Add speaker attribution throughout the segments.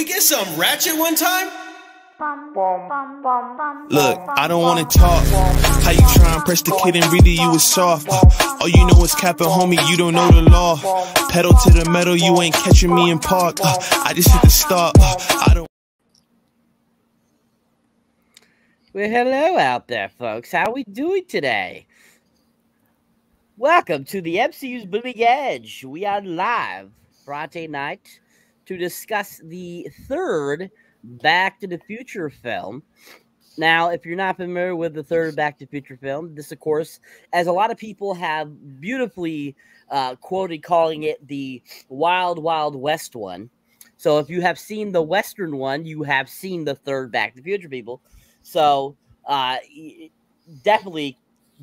Speaker 1: we get something ratchet one time?
Speaker 2: Look, I don't wanna talk. How you try and press the kid and really you was soft. All you know is capping, homie, you don't know the law. Pedal to the metal, you ain't catching me in park. I just hit the stop. I don't.
Speaker 3: Well, hello out there, folks. How we doing today? Welcome to the MCU'S Bleeding Edge. We are live Friday night to discuss the third Back to the Future film. Now, if you're not familiar with the third Back to the Future film, this, of course, as a lot of people have beautifully quoted calling it the Wild Wild West one. So if you have seen the Western one, you have seen the third Back to the Future, people. So definitely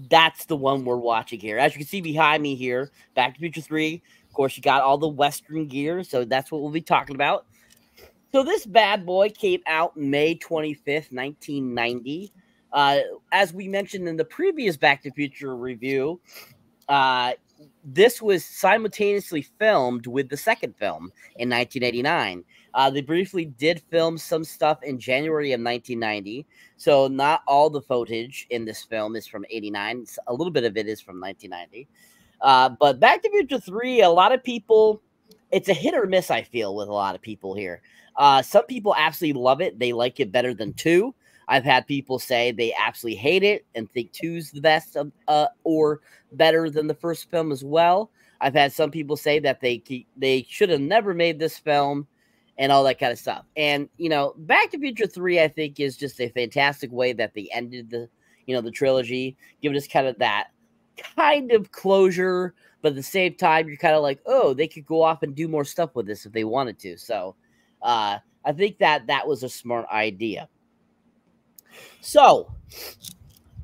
Speaker 3: that's the one we're watching here. As you can see behind me here, Back to the Future 3, of course, you got all the Western gear, so that's what we'll be talking about. So this bad boy came out May 25th, 1990. As we mentioned in the previous Back to the Future review, this was simultaneously filmed with the second film in 1989. They briefly did film some stuff in January of 1990, so not all the footage in this film is from 89. A little bit of it is from 1990. But Back to the Future 3, a lot of people, it's a hit or miss, I feel, with a lot of people here. Some people absolutely love it. They like it better than 2. I've had people say they absolutely hate it and think 2's the best or better than the first film as well. I've had some people say that they should have never made this film and all that kind of stuff. And, you know, Back to the Future 3, I think, is just a fantastic way that they ended the, the trilogy, giving us kind of that kind of closure, but at the same time, you're kind of like, oh, they could go off and do more stuff with this if they wanted to. So I think that was a smart idea. So,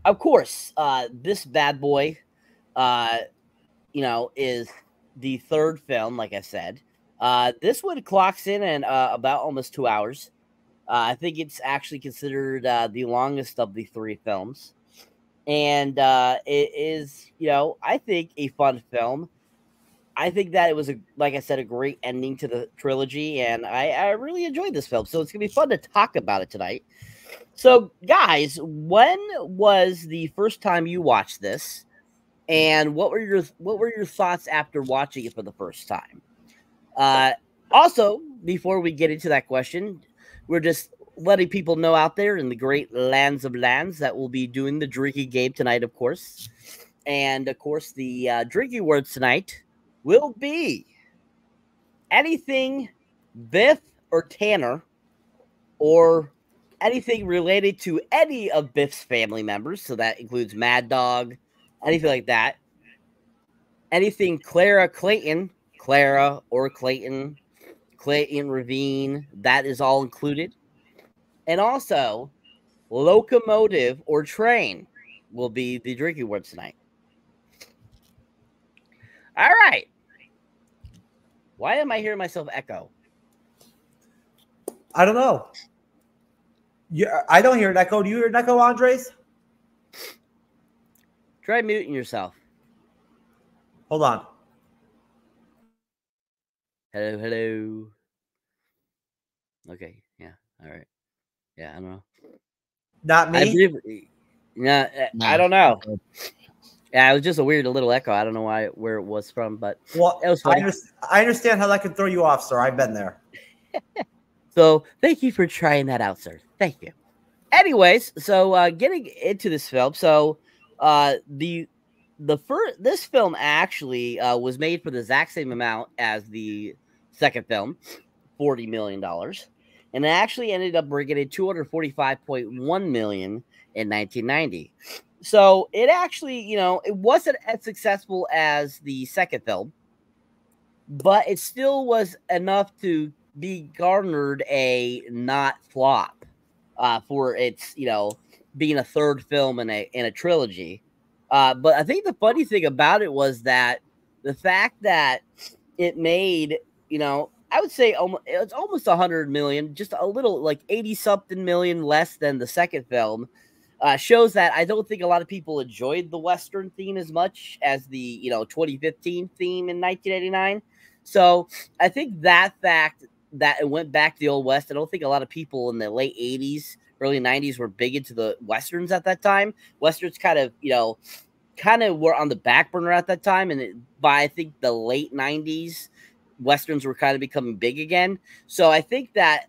Speaker 3: of course, this bad boy, is the third film, like I said. This one clocks in about almost 2 hours. I think it's actually considered the longest of the 3 films. And it is, I think a fun film. I think that it was, like I said, a great ending to the trilogy, and I really enjoyed this film. So it's going to be fun to talk about it tonight. So, guys, when was the first time you watched this, and what were your thoughts after watching it for the first time? Also, before we get into that question, we're just letting people know out there in the great lands of lands that we'll be doing the drinking game tonight, of course. And, of course, the drinking words tonight will be anything Biff or Tanner or anything related to any of Biff's family members. So that includes Mad Dog, anything like that. Anything Clara Clayton, Clara or Clayton, Clayton Ravine, that is all included. And also, locomotive or train will be the drinking words tonight. All right. Why am I hearing myself echo?
Speaker 4: I don't know. I don't hear an echo. Do you hear an echo, Andres?
Speaker 3: Try muting yourself.
Speaker 4: Hold on.
Speaker 3: Hello, hello. Okay, yeah, all right. Yeah, I don't know.
Speaker 4: Not me?
Speaker 3: I don't know. Yeah, it was just a weird little echo. I don't know where it was from, but
Speaker 4: well,
Speaker 3: it was funny.
Speaker 4: I understand how that can throw you off, sir. I've been there.
Speaker 3: So thank you for trying that out, sir. Thank you. Anyways, so getting into this film, so this film actually was made for the exact same amount as the second film, $40 million, and it actually ended up bringing in $245.1 million in 1990. So it actually, it wasn't as successful as the second film, but it still was enough to be garnered a not flop for its, being a third film in a trilogy. But I think the funny thing about it was that the fact that it made, I would say it's almost 100 million, just a little like 80 something million less than the second film. Shows that I don't think a lot of people enjoyed the Western theme as much as the 2015 theme in 1989. So I think that fact that it went back to the Old West. I don't think a lot of people in the late 80s, early 90s were big into the Westerns at that time. Westerns kind of, were on the back burner at that time. And by, I think, the late 90s, Westerns were kind of becoming big again. So I think that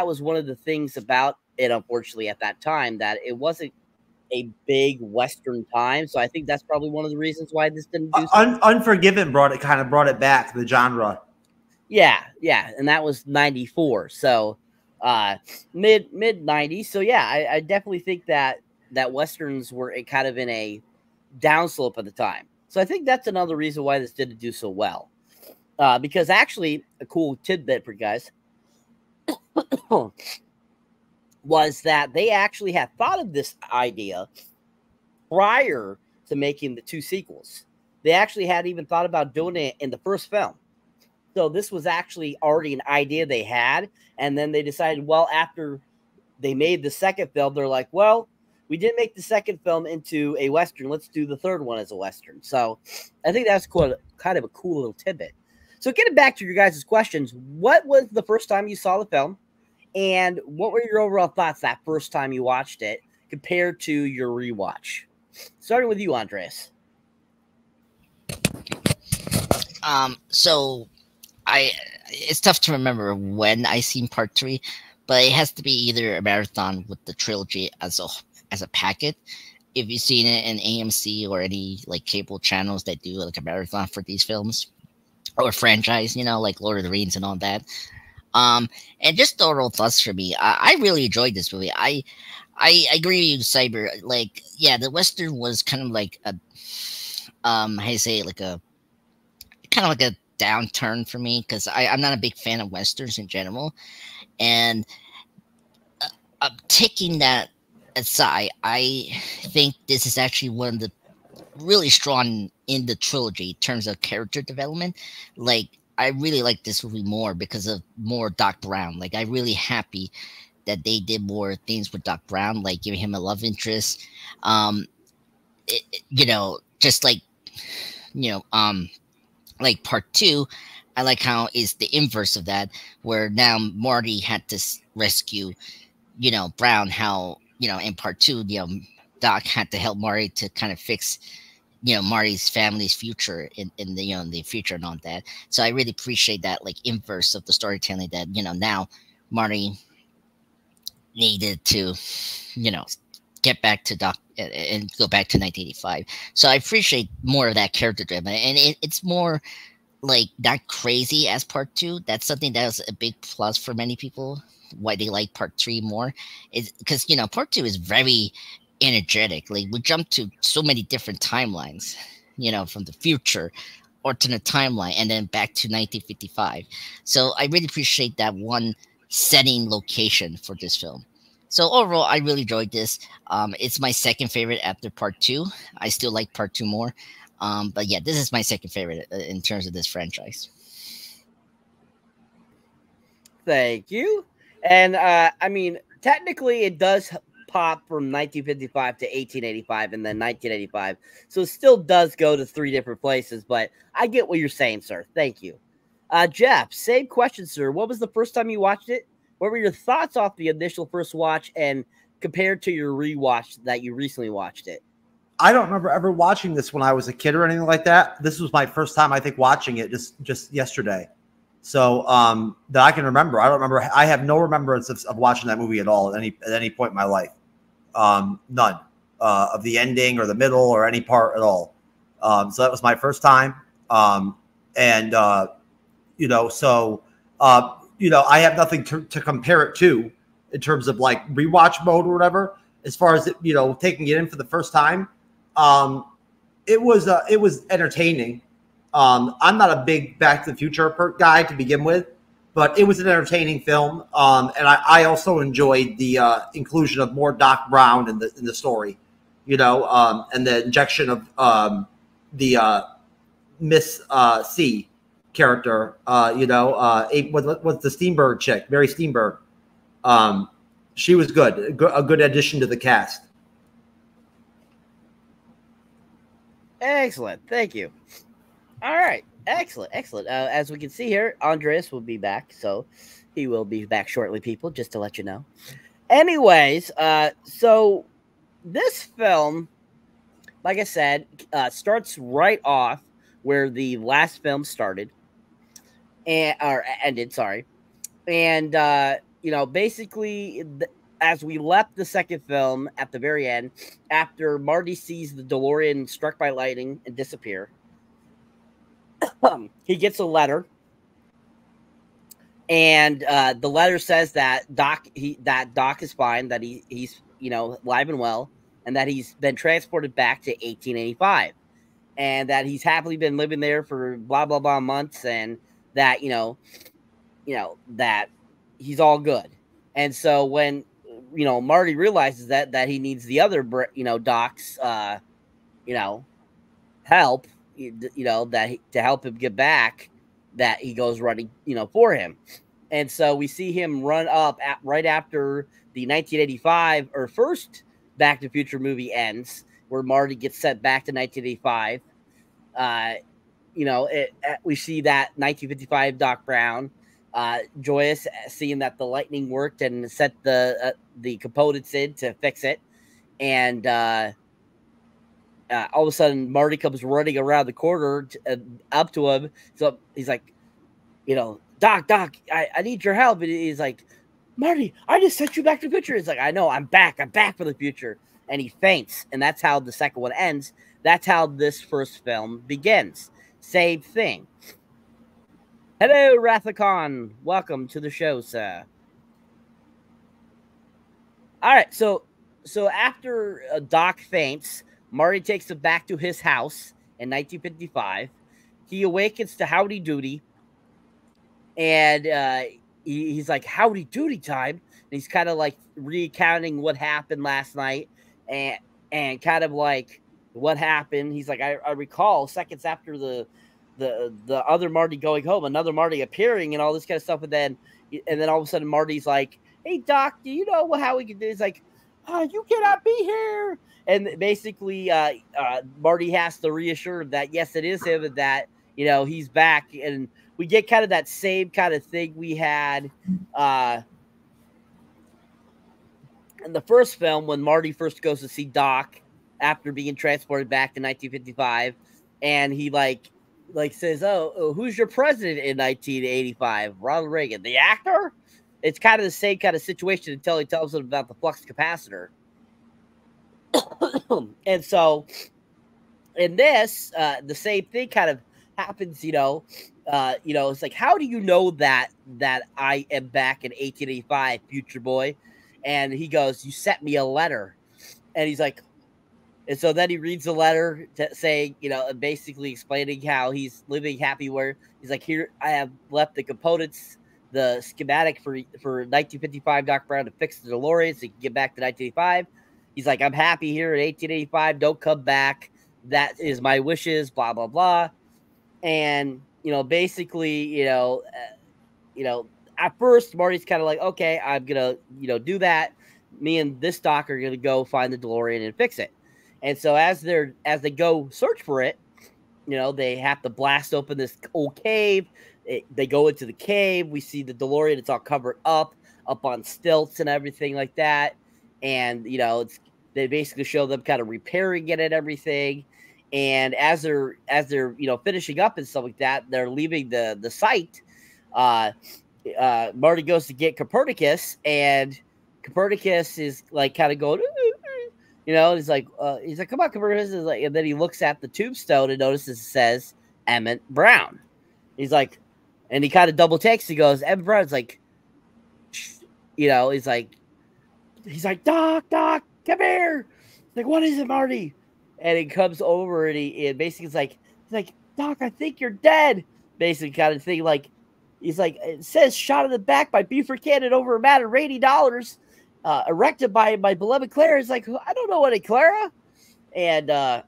Speaker 3: was one of the things about it, unfortunately, at that time, that it wasn't a big Western time. So I think that's probably one of the reasons why this didn't do so.
Speaker 4: Unforgiven brought it back, the genre.
Speaker 3: Yeah, and that was 94. So mid 90s. So yeah, I definitely think that Westerns were kind of in a downslope at the time. So I think that's another reason why this didn't do so well. Because actually, a cool tidbit for you guys was that they actually had thought of this idea prior to making the 2 sequels. They actually had even thought about doing it in the first film. So this was actually already an idea they had. And then they decided, well, after they made the second film, they're like, well, we didn't make the second film into a Western. Let's do the third one as a Western. So I think that's kind of a cool little tidbit. So getting back to your guys' questions, what was the first time you saw the film? And what were your overall thoughts that first time you watched it compared to your rewatch? Starting with you, Andres.
Speaker 5: So it's tough to remember when I seen part 3, but it has to be either a marathon with the trilogy as a packet. If you've seen it in AMC or any like cable channels that do like a marathon for these films or franchise, like Lord of the Rings and all that. And just the overall thoughts for me, I really enjoyed this movie. I agree with you, Cyber. Like, yeah, the Western was kind of like a, how do you say it, like a kind of like a downturn for me, because I'm not a big fan of Westerns in general. And taking that aside, I think this is actually one of the really strong in the trilogy in terms of character development. Like, I really like this movie more because of more Doc Brown. Like, I'm really happy that they did more things with Doc Brown, like giving him a love interest. Just like, like part 2, I like how it's the inverse of that, where now Marty had to rescue, Brown. How, in part 2, Doc had to help Marty to kind of fix, Marty's family's future in the, in the future and all that. So I really appreciate that, like, inverse of the storytelling that, now Marty needed to, get back to Doc and go back to 1985. So I appreciate more of that character driven, and it's more like not crazy as part 2. That's something that was a big plus for many people, why they like part 3 more, is because, part 2 is very energetic. Like, we jump to so many different timelines, from the future, alternate timeline, and then back to 1955. So I really appreciate that one setting location for this film. So overall, I really enjoyed this. It's my second favorite after part 2. I still like part 2 more. But yeah, this is my second favorite in terms of this franchise.
Speaker 3: Thank you. And I mean, technically it does pop from 1955 to 1885 and then 1985. So it still does go to 3 different places, but I get what you're saying, sir. Thank you. Jeff, same question, sir. What was the first time you watched it? What were your thoughts off the initial first watch and compared to your rewatch that you recently watched it?
Speaker 4: I don't remember ever watching this when I was a kid or anything like that. This was my first time, I think, watching it just yesterday. So that I can remember. I don't remember. I have no remembrance of watching that movie at all at any point in my life. None of the ending or the middle or any part at all. So that was my first time. I have nothing to compare it to in terms of like rewatch mode or whatever. As far as taking it in for the first time, it was entertaining. I'm not a big Back to the Future guy to begin with, but it was an entertaining film. And I also enjoyed the inclusion of more Doc Brown in the story, and the injection of the Miss C character, what's the Steenberg chick, Mary Steenberg. She was good, a good addition to the cast.
Speaker 3: Excellent. Thank you. All right. Excellent. As we can see here, Andres will be back. So He will be back shortly, people, just to let you know. Anyways, so this film, like I said, starts right off where the last film started or ended, sorry. And basically as we left the second film at the very end, after Marty sees the DeLorean struck by lightning and disappear, he gets a letter. And the letter says that Doc is fine, that he's alive and well, and that he's been transported back to 1885, and that he's happily been living there for blah blah blah months, and that that he's all good. And so when Marty realizes that he needs the other Doc's help, to help him get back, that he goes running, for him. And so we see him run up right after the 1985 or first Back to the Future movie ends, where Marty gets sent back to 1985. We see that 1955 Doc Brown, joyous, seeing that the lightning worked and set the components in to fix it. And all of a sudden, Marty comes running around the corner up to him. So he's like, Doc, I need your help. And he's like, Marty, I just sent you back to the future. He's like, I know, I'm back for the future. And he faints. And that's how the second one ends. That's how this first film begins. Same thing. Hello, Rathacon. Welcome to the show, sir. All right, so after Doc faints, Marty takes him back to his house in 1955. He awakens to Howdy Doody, and he's like, Howdy Doody time. And he's kind of like recounting what happened last night, and kind of like what happened. He's like, I recall seconds after the other Marty going home, another Marty appearing and all this kind of stuff. And then all of a sudden Marty's like, hey, Doc, do you know how we can do? He's like, you cannot be here. And basically, Marty has to reassure him that, yes, it is him, and that, he's back. And we get kind of that same kind of thing we had in the first film, when Marty first goes to see Doc after being transported back to 1955. And he like says, oh, who's your president in 1985? Ronald Reagan, the actor? It's kind of the same kind of situation until he tells him about the flux capacitor. And so in this, the same thing kind of happens, it's like, how do you know that I am back in 1885, future boy? And he goes, you sent me a letter. And he's like, and so then he reads the letter saying, basically explaining how he's living happy, where he's like, here, I have left the components, the schematic for 1955 Doc Brown to fix the DeLorean so he can get back to 1985. He's like, I'm happy here in 1885. Don't come back. That is my wishes, blah, blah, blah. And, basically, at first, Marty's kind of like, okay, I'm going to, do that. Me and this Doc are going to go find the DeLorean and fix it. And so as they go search for it, they have to blast open this old cave. They go into the cave. We see the DeLorean. It's all covered up on stilts and everything like that. And, they basically show them kind of repairing it and everything. And as they're finishing up and stuff like that, they're leaving the site. Marty goes to get Copernicus, and Copernicus is like kind of going, he's like, come on, Copernicus. And then he looks at the tombstone and notices it says Emmett Brown. He's like, and he kind of double takes. He goes, Emmett Brown's like, he's like, Doc, come here. Like, what is it, Marty? And he comes over and he basically is like, Doc, I think you're dead. Basically, kind of thing. Like, he's like, it says shot in the back by Buford Cannon over a matter of $80, erected by my beloved Clara. He's like, I don't know any Clara. And oh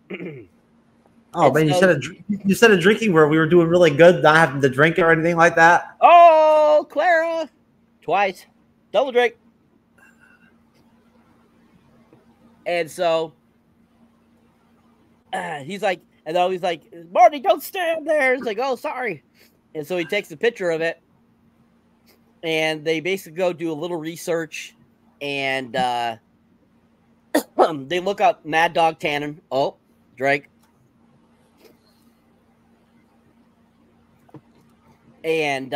Speaker 4: man,
Speaker 3: so,
Speaker 4: you said a drinking where we were doing really good, not having to drink it or anything like that.
Speaker 3: Oh, Clara, twice, double drink. And so he's like, Marty, don't stand there. He's like, oh, sorry. And so he takes a picture of it. and they basically go do a little research, and they look up Mad Dog Tannen. Oh, Drake. And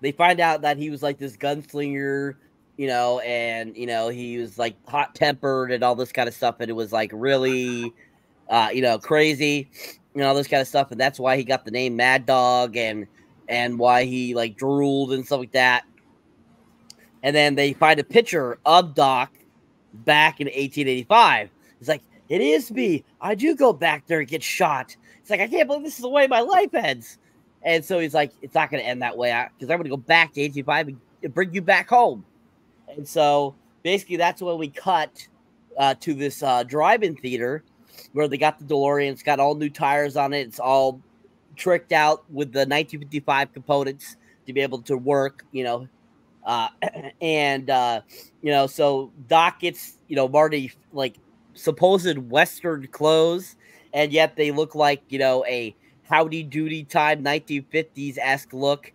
Speaker 3: they find out that he was like this gunslinger, you know, and, you know, he was like hot-tempered and all this kind of stuff. And it was like really, you know, crazy and all this kind of stuff. And that's why he got the name Mad Dog, and why he like drooled and stuff like that. And then they find a picture of Doc back in 1885. It's like, it is me. I do go back there and get shot. It's like, I can't believe this is the way my life ends. And so he's like, it's not going to end that way, because I'm going to go back to 1885 and bring you back home. And so basically that's when we cut to this drive-in theater where they got the DeLorean. It's got all new tires on it. It's all tricked out with the 1955 components to be able to work, you know. You know, so Doc gets, you know, Marty, like, supposed Western clothes, and yet they look like, you know, a Howdy Doody time 1950s-esque look.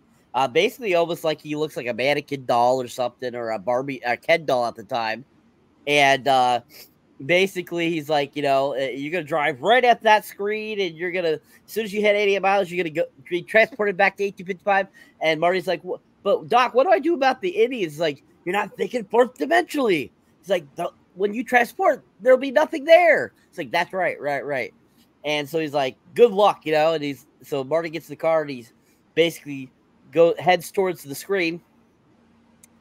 Speaker 3: Basically almost like he looks like a mannequin doll or something, or a Barbie, a Ken doll at the time. And basically he's like, you know, you're going to drive right at that screen, and you're going to, as soon as you hit 88 miles, you're going to be transported back to 1855. And Marty's like, but Doc, what do I do about the Indians? He's like, you're not thinking fourth dimensionally. He's like, when you transport, there'll be nothing there. It's like, that's right. And so he's like, good luck, you know. And so Marty gets in the car, and he's basically heads towards the screen,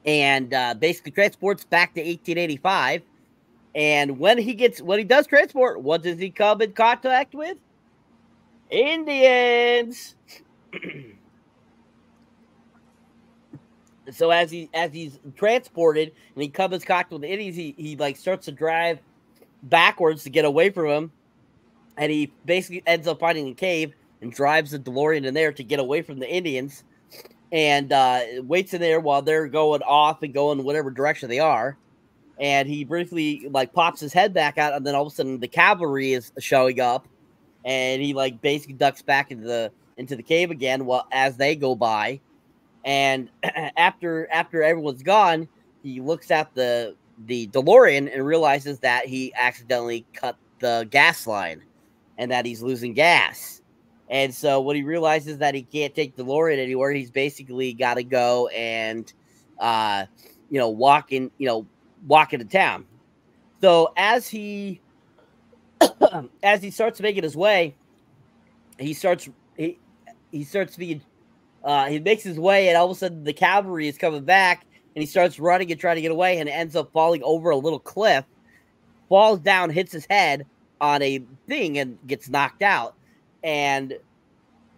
Speaker 3: and basically transports back to 1885. And when he does transport, what does he come in contact with? Indians. So as he's transported and he comes in contact with the Indians, he like starts to drive backwards to get away from him. And he basically ends up finding a cave and drives the DeLorean in there to get away from the Indians, and waits in there while they're going off and going whatever direction they are. And he briefly like pops his head back out, and then all of a sudden the cavalry is showing up, and he like basically ducks back into the cave again as they go by. And after everyone's gone, he looks at the DeLorean and realizes that he accidentally cut the gas line, and that he's losing gas. And so when he realizes that he can't take DeLorean anywhere, he's basically got to go and, you know, walk into town. So as he starts making his way, he makes his way, and all of a sudden the cavalry is coming back, and he starts running and trying to get away, and ends up falling over a little cliff, falls down, hits his head on a thing, and gets knocked out. And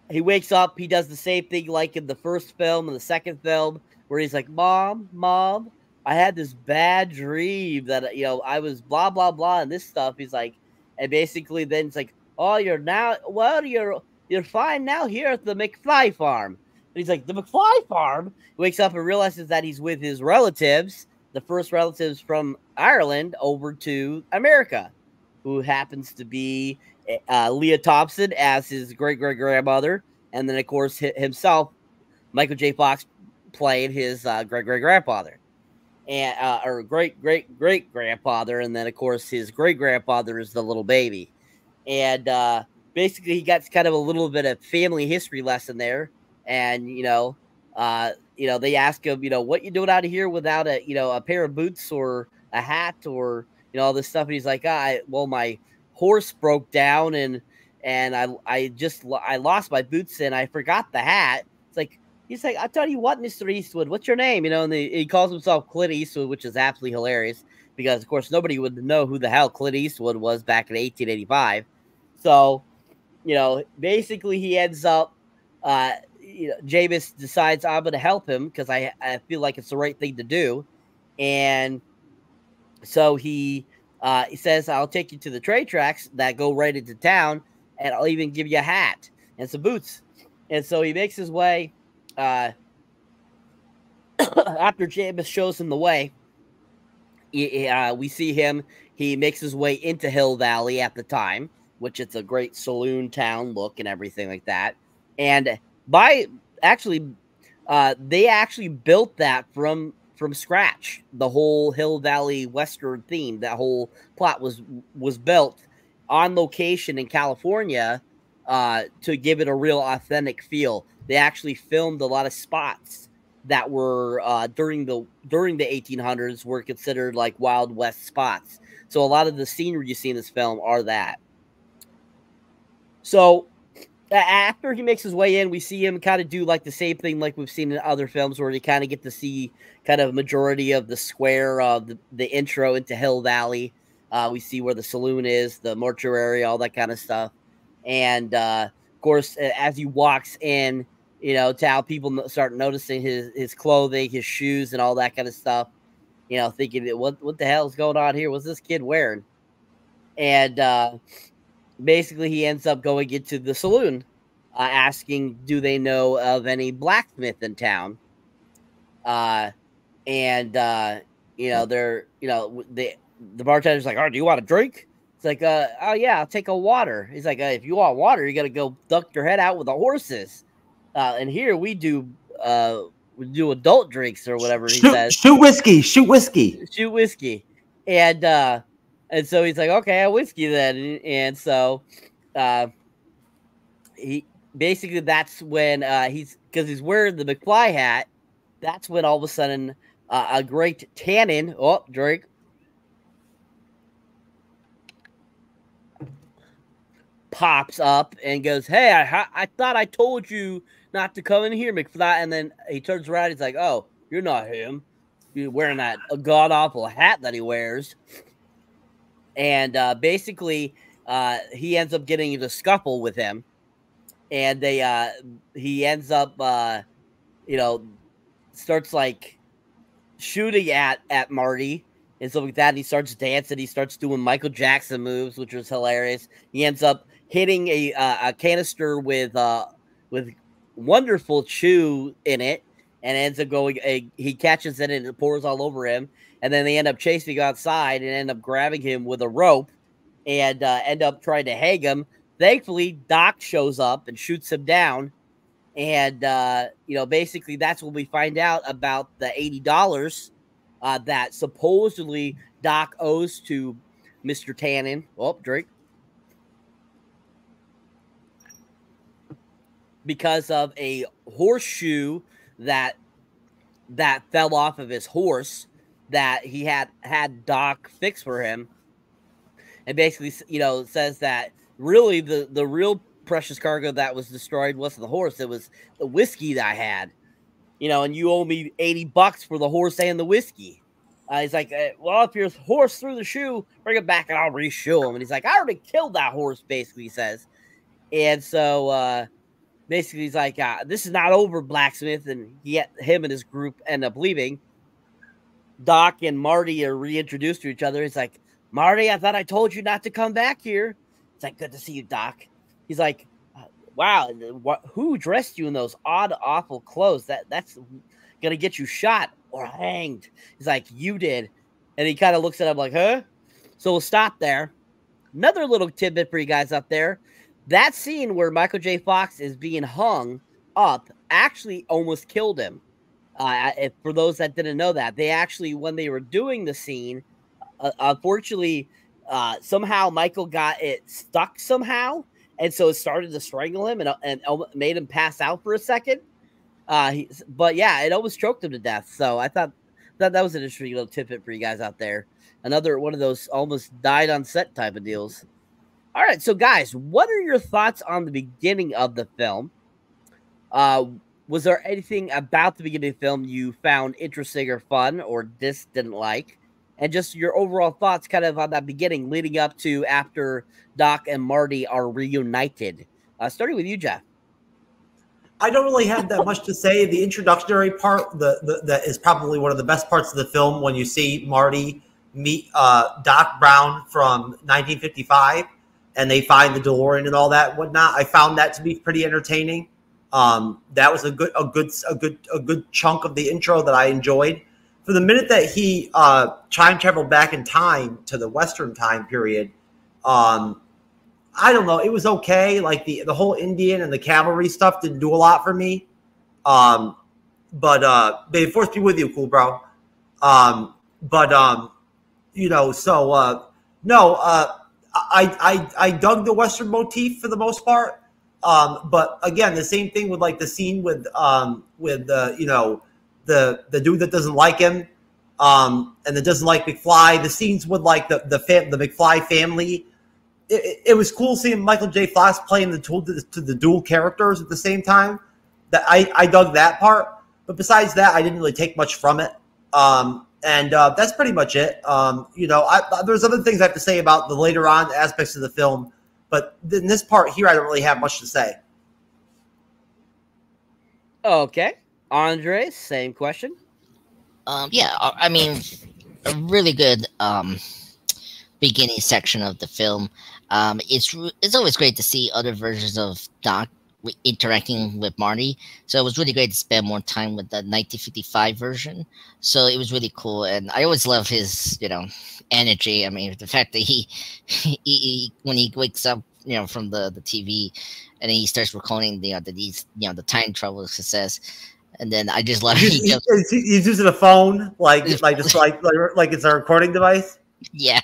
Speaker 3: he wakes up. He does the same thing like in the first film and the second film, where he's like, Mom, I had this bad dream that, you know, I was blah, blah, blah, and this stuff. He's like, and basically then it's like, oh, you're fine now here at the McFly farm. And he's like, the McFly farm? He wakes up and realizes that he's with his relatives, the first relatives from Ireland over to America, who happens to be Leah Thompson as his great-great-grandmother, and then, of course, himself, Michael J. Fox, playing his great-great-grandfather, and or great-great-great-grandfather, and then, of course, his great-grandfather is the little baby. And basically, he got kind of a little bit of family history lesson there, and, you know, they ask him, you know, what you doing out of here without a pair of boots or a hat or, you know, all this stuff. And he's like, well, my horse broke down, and I lost my boots, and I forgot the hat. It's like, he's like, I tell you what, Mr. Eastwood, what's your name? You know, and he calls himself Clint Eastwood, which is absolutely hilarious, because of course nobody would know who the hell Clint Eastwood was back in 1885. So, you know, basically he ends up, you know, Jameis decides I'm going to help him because I feel like it's the right thing to do. And so he says, I'll take you to the train tracks that go right into town, and I'll even give you a hat and some boots. And so he makes his way, after Jameis shows him the way, we see him, he makes his way into Hill Valley at the time, which it's a great saloon town look and everything like that. And They actually built that from scratch. The whole Hill Valley Western theme, that whole plot was built on location in California to give it a real authentic feel. They actually filmed a lot of spots that were during the 1800s were considered like Wild West spots. So a lot of the scenery you see in this film are that. So after he makes his way in, we see him kind of do like the same thing like we've seen in other films, where you kind of get to see kind of majority of the square of the intro into Hill Valley. We see where the saloon is, the mortuary, all that kind of stuff. And of course, as he walks in, you know, to how people start noticing his clothing, his shoes, and all that kind of stuff. You know, thinking, what the hell is going on here? What's this kid wearing? And basically, he ends up going into the saloon, asking, do they know of any blacksmith in town? You know, the bartender's like, oh, do you want a drink? It's like, oh, yeah, I'll take a water. He's like, if you want water, you got to go duck your head out with the horses. And here we do adult drinks or whatever he says.
Speaker 4: Shoot whiskey.
Speaker 3: And so he's like, okay, a whiskey then. And so he basically, that's when because he's wearing the McFly hat. That's when all of a sudden a great tannin, drink, pops up and goes, hey, I thought I told you not to come in here, McFly. And then he turns around. He's like, oh, you're not him. You're wearing that god-awful hat that he wears. And basically, he ends up getting into a scuffle with him. And he ends up, you know, starts like shooting at Marty and stuff like that. And he starts dancing. He starts doing Michael Jackson moves, which was hilarious. He ends up hitting a canister with wonderful chew in it, and ends up going. He catches it and it pours all over him. And then they end up chasing outside and end up grabbing him with a rope and end up trying to hang him. Thankfully, Doc shows up and shoots him down. And, you know, basically that's when we find out about the $80 that supposedly Doc owes to Mr. Tannen. Oh, drink. Because of a horseshoe that fell off of his horse that he had Doc fix for him. And basically, you know, says that really the real precious cargo that was destroyed wasn't the horse. It was the whiskey that I had, you know, and you owe me $80 for the horse and the whiskey. He's like, well, if your horse threw the shoe, bring it back and I'll reshoe him. And he's like, I already killed that horse, basically, he says. And so, basically, he's like, this is not over, blacksmith. And him and his group end up leaving. Doc and Marty are reintroduced to each other. He's like, Marty, I thought I told you not to come back here. It's like, good to see you, Doc. He's like, wow, who dressed you in those odd, awful clothes? That's going to get you shot or hanged. He's like, you did. And he kind of looks at him like, huh? So we'll stop there. Another little tidbit for you guys up there. That scene where Michael J. Fox is being hung up actually almost killed him. For those that didn't know that, they actually, when they were doing the scene, unfortunately, somehow Michael got it stuck somehow, and so it started to strangle him and made him pass out for a second. But yeah, it almost choked him to death. So I thought that was an interesting little tidbit for you guys out there. Another one of those almost died on set type of deals. All right, so guys, what are your thoughts on the beginning of the film? Was there anything about the beginning of the film you found interesting or fun or didn't like? And just your overall thoughts kind of on that beginning leading up to after Doc and Marty are reunited. Starting with you, Jeff.
Speaker 4: I don't really have that much to say. The introductory part that is probably one of the best parts of the film, when you see Marty meet Doc Brown from 1955 and they find the DeLorean and all that whatnot. I found that to be pretty entertaining. That was a good chunk of the intro that I enjoyed. For the minute that he time traveled back in time to the Western time period, I don't know. It was okay. Like the whole Indian and the cavalry stuff didn't do a lot for me. may the force be with you, cool bro. You know, so no, I dug the Western motif for the most part. But again, the same thing with like the scene with you know, the dude that doesn't like him, and that doesn't like McFly. The scenes with like the McFly family. It was cool seeing Michael J. Fox playing the dual characters at the same time. That I dug that part. But besides that, I didn't really take much from it. And that's pretty much it. You know, there's other things I have to say about the later on aspects of the film, but in this part here, I don't really have much to say.
Speaker 3: Okay. Andre, same question.
Speaker 5: Yeah, I mean, a really good beginning section of the film. It's always great to see other versions of Doc interacting with Marty. So it was really great to spend more time with the 1955 version. So it was really cool, and I always love his, you know, energy. I mean, the fact that he when he wakes up, you know, from the TV, and then he starts recording the time travel success. And then I just love
Speaker 4: he's using a phone like it's a recording device.
Speaker 5: Yeah.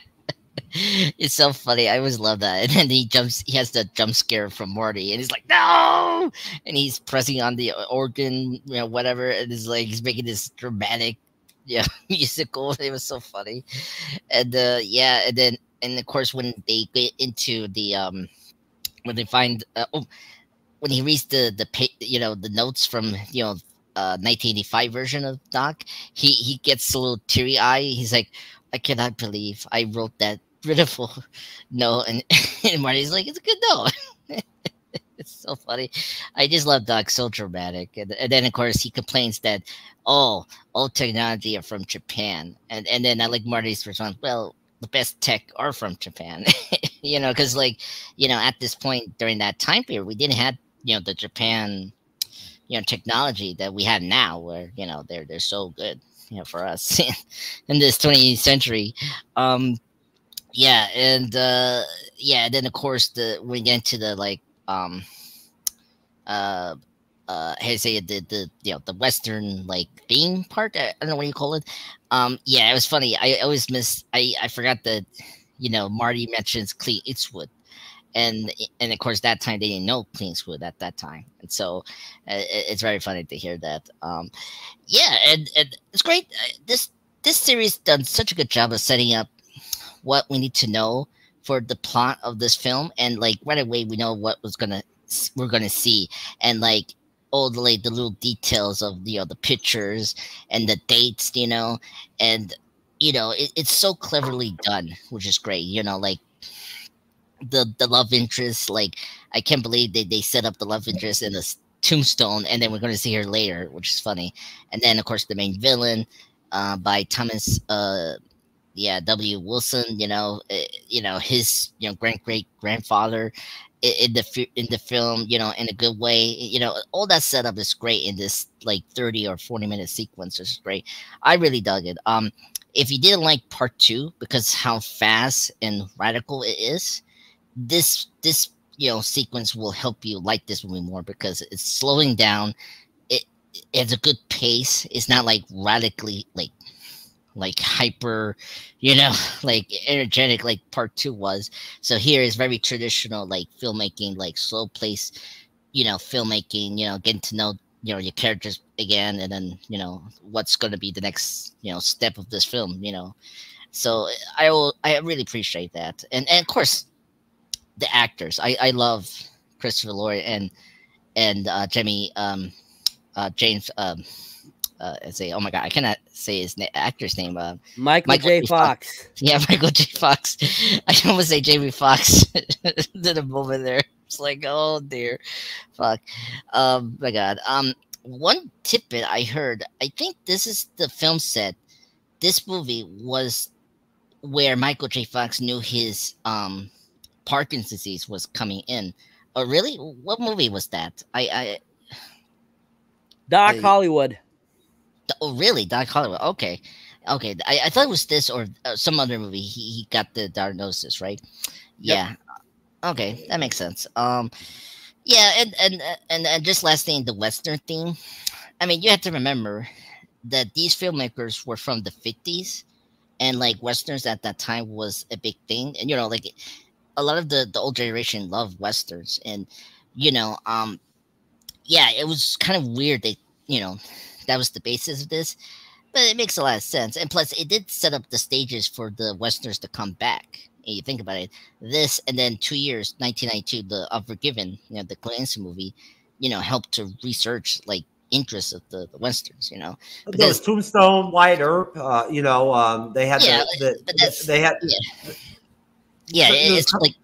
Speaker 5: It's so funny. I always love that. And then he has the jump scare from Morty, and he's like, no! And he's pressing on the organ, you know, whatever, and it's like he's making this dramatic, yeah, musical. It was so funny. And yeah, and of course when they get into the when they find when he reads the notes from 1985 version of Doc, he gets a little teary eye. He's like, I cannot believe I wrote that beautiful note, and Marty's like, it's a good note. It's so funny. I just love Doc, so dramatic. And then of course he complains that all technology are from Japan, and then I like Marty's response. Well, the best tech are from Japan. You know, because like, you know, at this point during that time period, we didn't have, you know, the Japan, you know, technology that we have now, where, you know, they're so good, you know, for us in this 20th century. Yeah, and yeah, then of course when we get into the like how to say it, the Western like theme part, I don't know what you call it. Yeah, it was funny. I always I forgot that, you know, Marty mentions Clint Eastwood. And of course, that time they didn't know Clint Eastwood at that time, and so it's very funny to hear that. Yeah, and it's great. This series done such a good job of setting up what we need to know for the plot of this film, and like right away we know what we're gonna see, and like all the like the little details of, you know, the pictures and the dates, you know, and you know it's so cleverly done, which is great. You know, like the love interest, like I can't believe they set up the love interest in a tombstone, and then we're going to see her later, which is funny. And then of course the main villain by Thomas W. Wilson, you know, his, you know, great grandfather in the film, you know, in a good way. You know, all that setup is great in this like 30 or 40-minute sequence, which is great. I really dug it. If you didn't like part 2 because how fast and radical it is, this you know sequence will help you like this movie more, because it's slowing down. It's a good pace. It's not like radically like hyper, you know, like energetic like part 2 was. So here is very traditional like filmmaking, like slow pace, you know, filmmaking, you know, getting to know, you know, your characters again, and then, you know, what's going to be the next, you know, step of this film, you know. So I really appreciate that. And of course the actors. I love Christopher Lloyd and James say, oh my god, I cannot say his actor's name.
Speaker 3: Michael J. Fox.
Speaker 5: Yeah, Michael J. Fox. I almost say Jamie Foxx. Did a moment there. It's like, oh dear, fuck. My god. One tidbit I heard. I think this is the film set. This movie was where Michael J. Fox knew his Parkinson's disease was coming in. Oh, really? What movie was that?
Speaker 3: Doc Hollywood.
Speaker 5: Oh, really? Doc Hollywood. Okay. I thought it was this or some other movie. He got the diagnosis, right? Yeah. Yep. Okay, that makes sense. Yeah, and just last thing, the Western theme. I mean, you have to remember that these filmmakers were from the 50s, and like westerns at that time was a big thing. And like a lot of the old generation loved westerns, and yeah, it was kind of weird that that was the basis of this, but it makes a lot of sense. And plus, it did set up the stages for the westerns to come back. And you think about it, this and then 2 years, 1992, the Unforgiven, the Clint Eastwood movie, helped to research like interests of the westerns.
Speaker 4: Those Tombstone, Wyatt Earp, they had they had
Speaker 5: it's like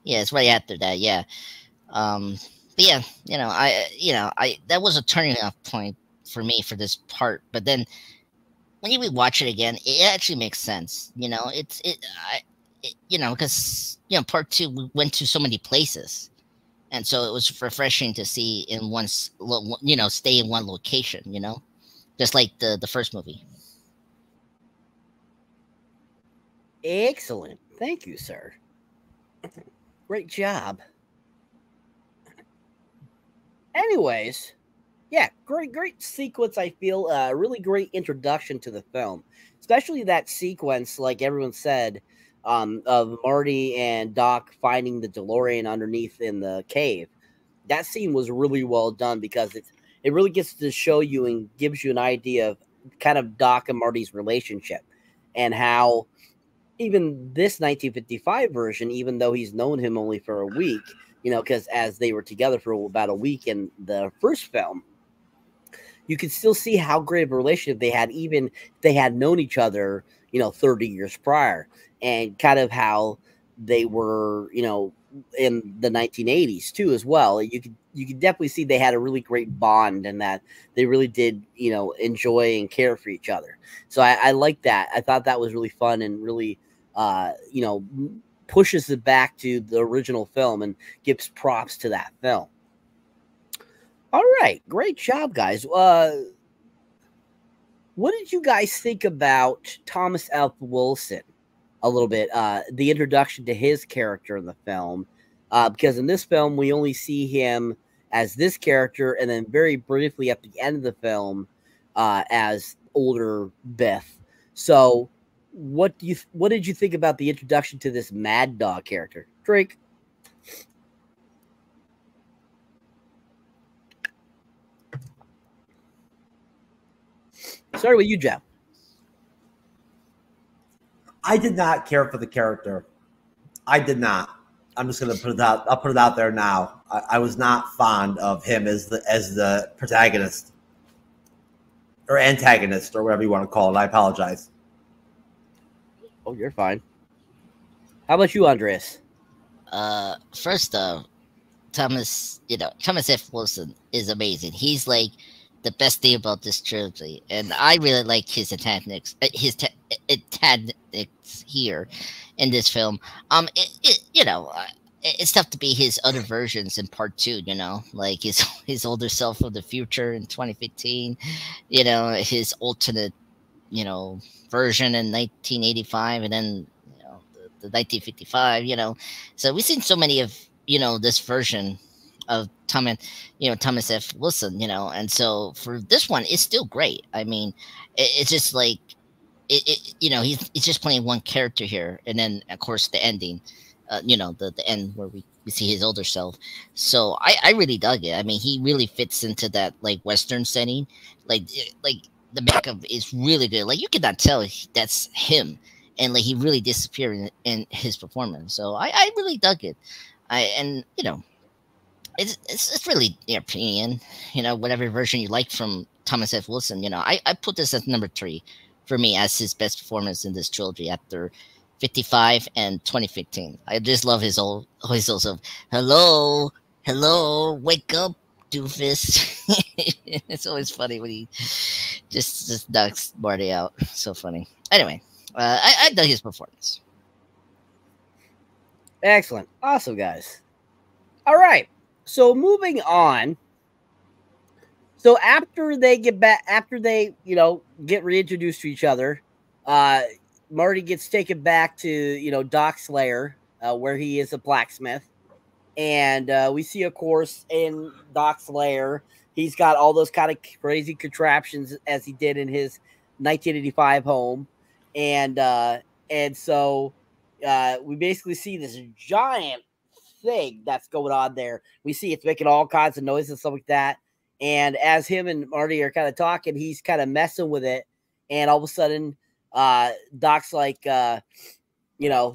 Speaker 5: it's right after that, yeah. But yeah, I that was a turning off point for me for this part. But then when you rewatch it again, it actually makes sense. Because part two we went to so many places, and so it was refreshing to see in stay in one location. Just like the first movie.
Speaker 3: Excellent, thank you, sir. Great job. Anyways, yeah, great sequence. I feel really great introduction to the film, especially that sequence, like everyone said, of Marty and Doc finding the DeLorean underneath in the cave. That scene was really well done because it really gets to show you and gives you an idea of kind of Doc and Marty's relationship, and how even this 1955 version, even though he's known him only for a week, because as they were together for about a week in the first film, you can still see how great of a relationship they had, even if they had known each other, 30 years prior, and kind of how they were, in the 1980s too, as well. You could definitely see they had a really great bond, and that they really did, enjoy and care for each other. So I like that. I thought that was really fun and really, pushes it back to the original film and gives props to that film. All right, great job, guys. What did you guys think about Thomas F. Wilson a little bit? The introduction to his character in the film, because in this film we only see him as this character, and then very briefly at the end of the film as older Biff. So, what did you think about the introduction to this Mad Dog character, Drake? Start with you, Jeff.
Speaker 4: I did not care for the character. I did not. I'm just going to put it out. I'll put it out there now. I was not fond of him as the protagonist or antagonist or whatever you want to call it. I apologize.
Speaker 3: Oh, you're fine. How about you, Andres?
Speaker 5: First Thomas F. Wilson is amazing. He's like the best thing about this trilogy, and I really like his antagonists here in this film. It's tough to be his other versions in part two, like his older self of the future in 2015, his alternate, version in 1985, and then the 1955, so we've seen so many of this version of Thomas F. Wilson, and so for this one, it's still great. I mean, it's just like he's just playing one character here, and then of course the ending, the end where we see his older self. So I really dug it. I mean, he really fits into that like Western setting, like the makeup is really good. Like you cannot tell that's him, and like he really disappeared in his performance. So I really dug it. It's really your opinion, whatever version you like from Thomas F. Wilson. I put this as number 3 for me as his best performance in this trilogy after 55 and 2015. I just love his also hello, wake up, doofus. It's always funny when he just knocks Marty out. So funny. Anyway, I dug his performance.
Speaker 3: Excellent. Awesome, guys. All right. So moving on. So after they get back, get reintroduced to each other, Marty gets taken back to, Doc's lair, where he is a blacksmith. And we see, of course, in Doc's lair, he's got all those kind of crazy contraptions as he did in his 1985 home. And so we basically see this giant thing that's going on there. We see it's making all kinds of noises and stuff like that. And as him and Marty are kind of talking, he's kind of messing with it. And all of a sudden, Doc's like, do you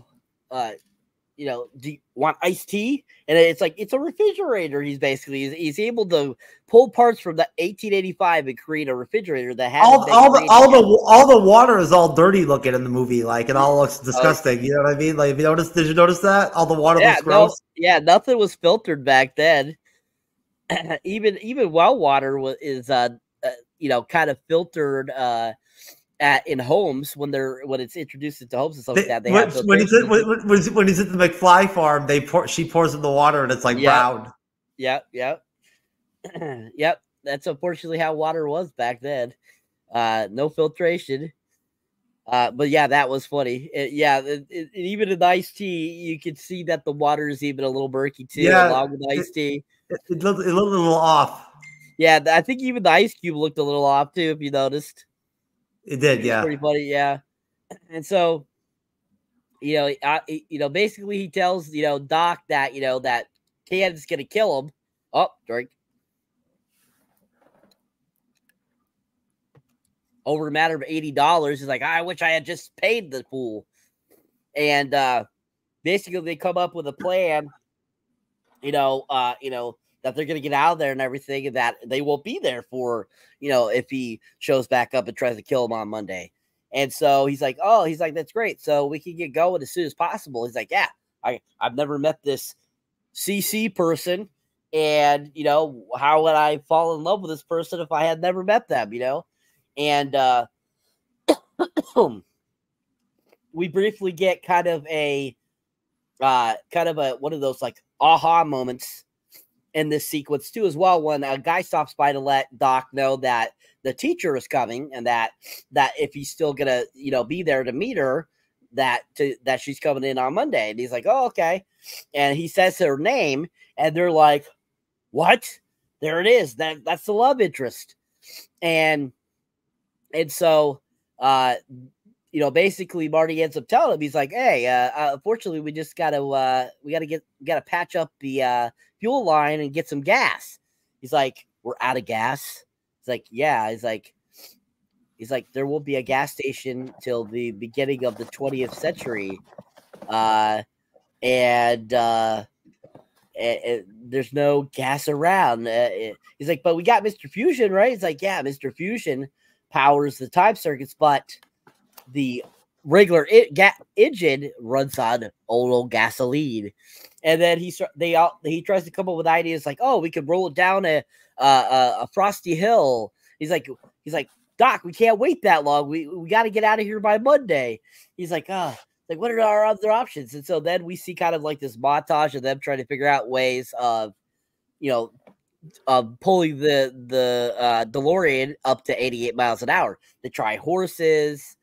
Speaker 3: want iced tea? And it's like, it's a refrigerator. He's able to pull parts from the 1885 and create a refrigerator that has
Speaker 4: all the water is all dirty looking in the movie, like it all looks disgusting. You know what I mean? Like, did you notice that? All the water looks gross.
Speaker 3: Nothing was filtered back then. even well water is kind of filtered in homes when it's introduced into homes and stuff like that.
Speaker 4: When he's at the McFly farm, she pours in the water and it's like brown.
Speaker 3: Yep. Yep. That's unfortunately how water was back then. No filtration. But yeah, that was funny. Even in iced tea, you could see that the water is even a little murky too, along with iced tea.
Speaker 4: It looked a little off.
Speaker 3: Yeah, I think even the ice cube looked a little off too, if you noticed.
Speaker 4: It did, yeah.
Speaker 3: Pretty funny, yeah. And so, basically he tells, Doc that, that Can's going to kill him. Oh, drink. Over a matter of $80. He's like, I wish I had just paid the fool. And basically they come up with a plan, that they're going to get out of there and everything, and that they won't be there for, if he shows back up and tries to kill him on Monday. And so he's like, that's great. So we can get going as soon as possible. He's like, yeah, I've never met this CC person. And, how would I fall in love with this person if I had never met them, And we briefly get kind of a one of those like aha moments in this sequence too, as well, when a guy stops by to let Doc know that the teacher is coming, and that if he's still gonna be there to meet her, that she's coming in on Monday. And he's like, oh, okay. And he says her name, and they're like, what? There it is. That's the love interest. And so basically Marty ends up telling him, he's like, hey, unfortunately we just gotta patch up the fuel line and get some gas. He's like, we're out of gas. He's like, yeah. He's like, there will be a gas station till the beginning of the 20th century. And there's no gas around. He's like, but we got Mr. Fusion, right? He's like, yeah, Mr. Fusion powers the time circuits, but the regular engine runs on old gasoline. And then he tries to come up with ideas like, oh, we could roll it down a frosty hill. He's like, Doc, we can't wait that long. We got to get out of here by Monday. He's like, what are our other options? And so then we see kind of like this montage of them trying to figure out ways of, pulling the DeLorean up to 88 miles an hour. They try horses,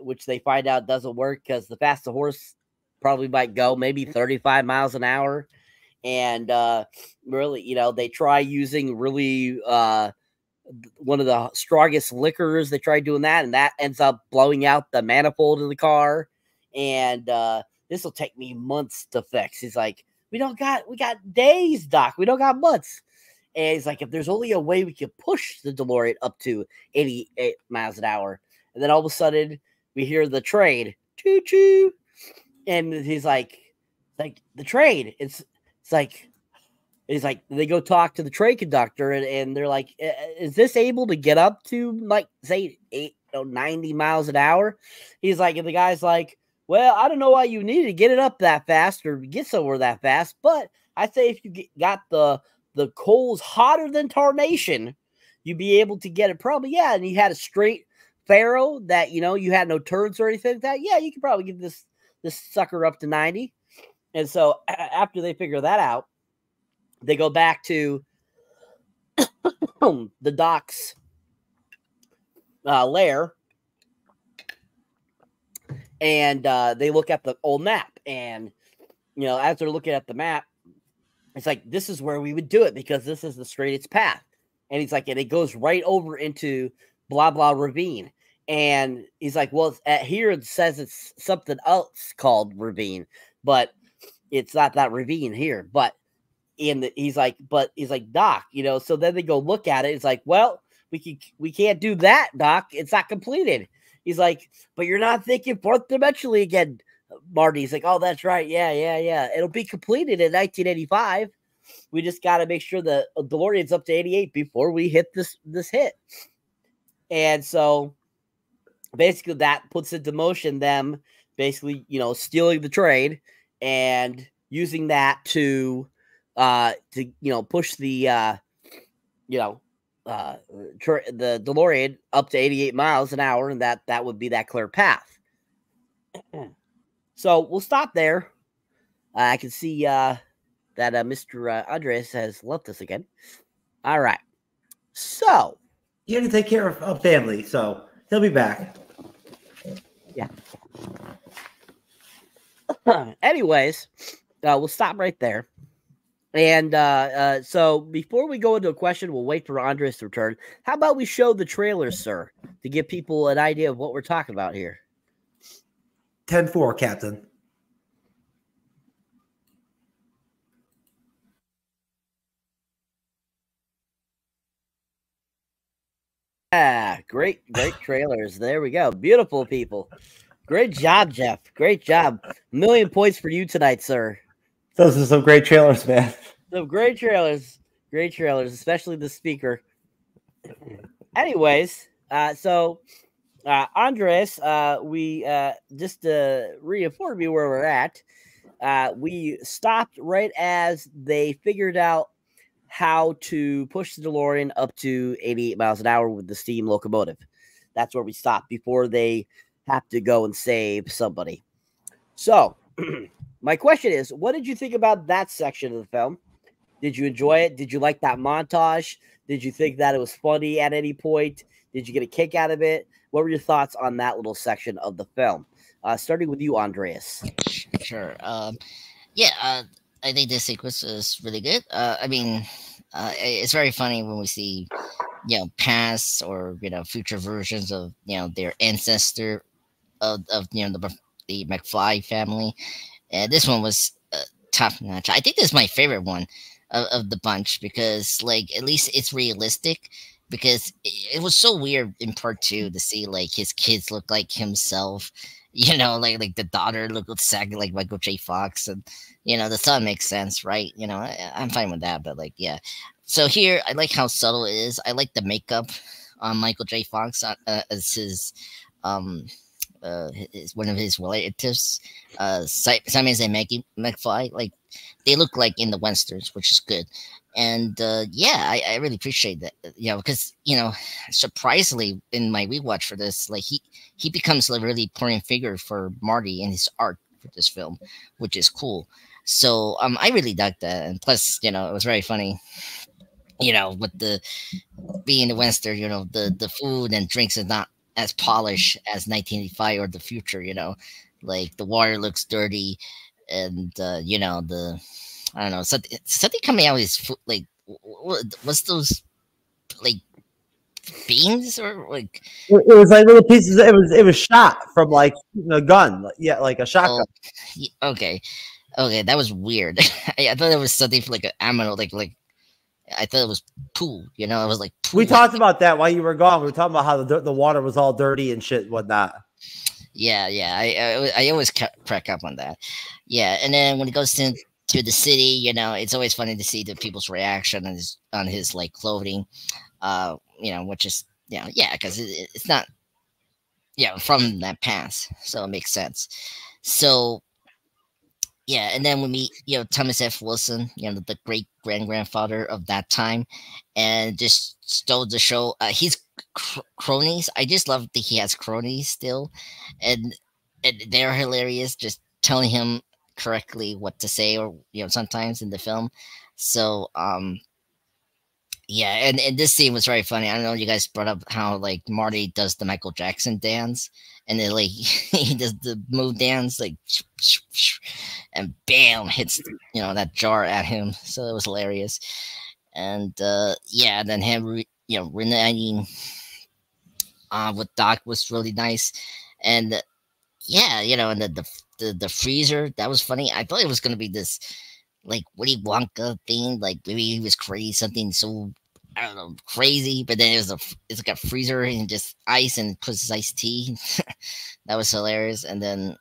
Speaker 3: which they find out doesn't work because the fastest horse probably might go maybe 35 miles an hour. And really, they try using really one of the strongest liquors. They try doing that, and that ends up blowing out the manifold of the car. And this will take me months to fix. He's like, we got days, Doc. We don't got months. And he's like, if there's only a way we could push the DeLorean up to 88 miles an hour. And then all of a sudden we hear the train, choo choo. And he's like the train. It's like, he's like, they go talk to the train conductor, and they're like, is this able to get up to like say 90 miles an hour? He's like, and the guy's like, well, I don't know why you need to get it up that fast or get somewhere that fast, but I say if you got the coals hotter than tarnation, you'd be able to get it probably, yeah. And you had a straight Faro that, you had no turns or anything like that. Yeah, you could probably get this sucker up to 90. And so after they figure that out, they go back to the Doc's lair, and they look at the old map. And, as they're looking at the map, it's like, this is where we would do it because this is the straightest path. And he's like, and it goes right over into blah, blah ravine. And he's like, well, here it says it's something else called ravine, but it's not that ravine here. But he's like, Doc, you know, so then they go look at it. It's like, well, we can't do that, Doc. It's not completed. He's like, but you're not thinking fourth dimensionally again, Marty's like, oh, that's right. Yeah. It'll be completed in 1985. We just got to make sure the DeLorean's up to 88 before we hit this hit. And so basically that puts into motion them basically, you know, stealing the trade and using that to you know, push the the DeLorean up to 88 miles an hour, and that would be that clear path. So we'll stop there. I can see that Mr. Andres has left us again. All right. So
Speaker 4: he had to take care of family, so he'll be back.
Speaker 3: Yeah. Anyways, we'll stop right there. And so before we go into a question, we'll wait for Andres to return. How about we show the trailers, sir, to give people an idea of what we're talking about here?
Speaker 4: 10-4, Captain.
Speaker 3: Great trailers. There we go. Beautiful people. Great job, Jeff. Great job. 1,000,000 points for you tonight, sir.
Speaker 4: Those are some great trailers, man.
Speaker 3: Some great trailers. Great trailers, especially the speaker. Anyways, so Andres, we just to reinform you where we're at, we stopped right as they figured out how to push the DeLorean up to 88 miles an hour with the steam locomotive. That's where we stopped before they have to go and save somebody. So my question is, what did you think about that section of the film? Did you enjoy it? Did you like that montage? Did you think that it was funny at any point? Did you get a kick out of it? What were your thoughts on that little section of the film? Starting with you, Andreas.
Speaker 5: Sure. I think this sequence is really good. I mean, it's very funny when we see, you know, past or, you know, future versions of, you know, their ancestor of you know, the McFly family. And this one was top notch. I think this is my favorite one of the bunch because, like, at least it's realistic. Because it was so weird in part 2 to see, like, his kids look like himself. You know, like the daughter looked exactly like Michael J. Fox, and you know the son makes sense, right? You know, I'm fine with that, but like, yeah. So here, I like how subtle it is. I like the makeup on Michael J. Fox as his one of his relatives, Simon and Maggie McFly. Like they look like in the Westerns, which is good. And yeah, I really appreciate that, you know, because, you know, surprisingly in my rewatch for this, like he becomes a really important figure for Marty in his art for this film, which is cool. So I really dug that, and plus, you know, it was very funny, you know, with the being the Western, you know, the food and drinks is not as polished as 1985 or the future, you know, like the water looks dirty, and you know, I don't know, something coming out of his food, like, what's those, like, beans or like?
Speaker 4: It was like little pieces. It was shot from like a gun, yeah, like a shotgun.
Speaker 5: Oh, okay, that was weird. I thought it was something for like an ammo, like I thought it was poo. You know, it was like poo.
Speaker 4: We talked about that while you were gone. We were talking about how the water was all dirty and shit, and whatnot.
Speaker 5: Yeah. I always crack up on that. Yeah, and then when it goes to the city, you know, it's always funny to see the people's reaction on his like clothing, you know, which is, you know, yeah, because it's not, yeah, from that past, so it makes sense. So yeah, and then we meet, you know, Thomas F. Wilson, you know, the great grandfather of that time, and just stole the show. He's cronies. I just love that he has cronies still, and they're hilarious, just telling him correctly what to say, or, you know, sometimes in the film. So yeah, and this scene was very funny. I don't know, you guys brought up how like Marty does the Michael Jackson dance, and then like he does the move dance, like, and bam, hits that jar at him. So it was hilarious. And yeah, then him reuniting with Doc was really nice. And yeah, and the freezer, that was funny. I thought it was gonna be this like Willy Wonka thing, like maybe he was crazy, something so I don't know, crazy. But then it's like a freezer and just ice and puts his iced tea. That was hilarious. And then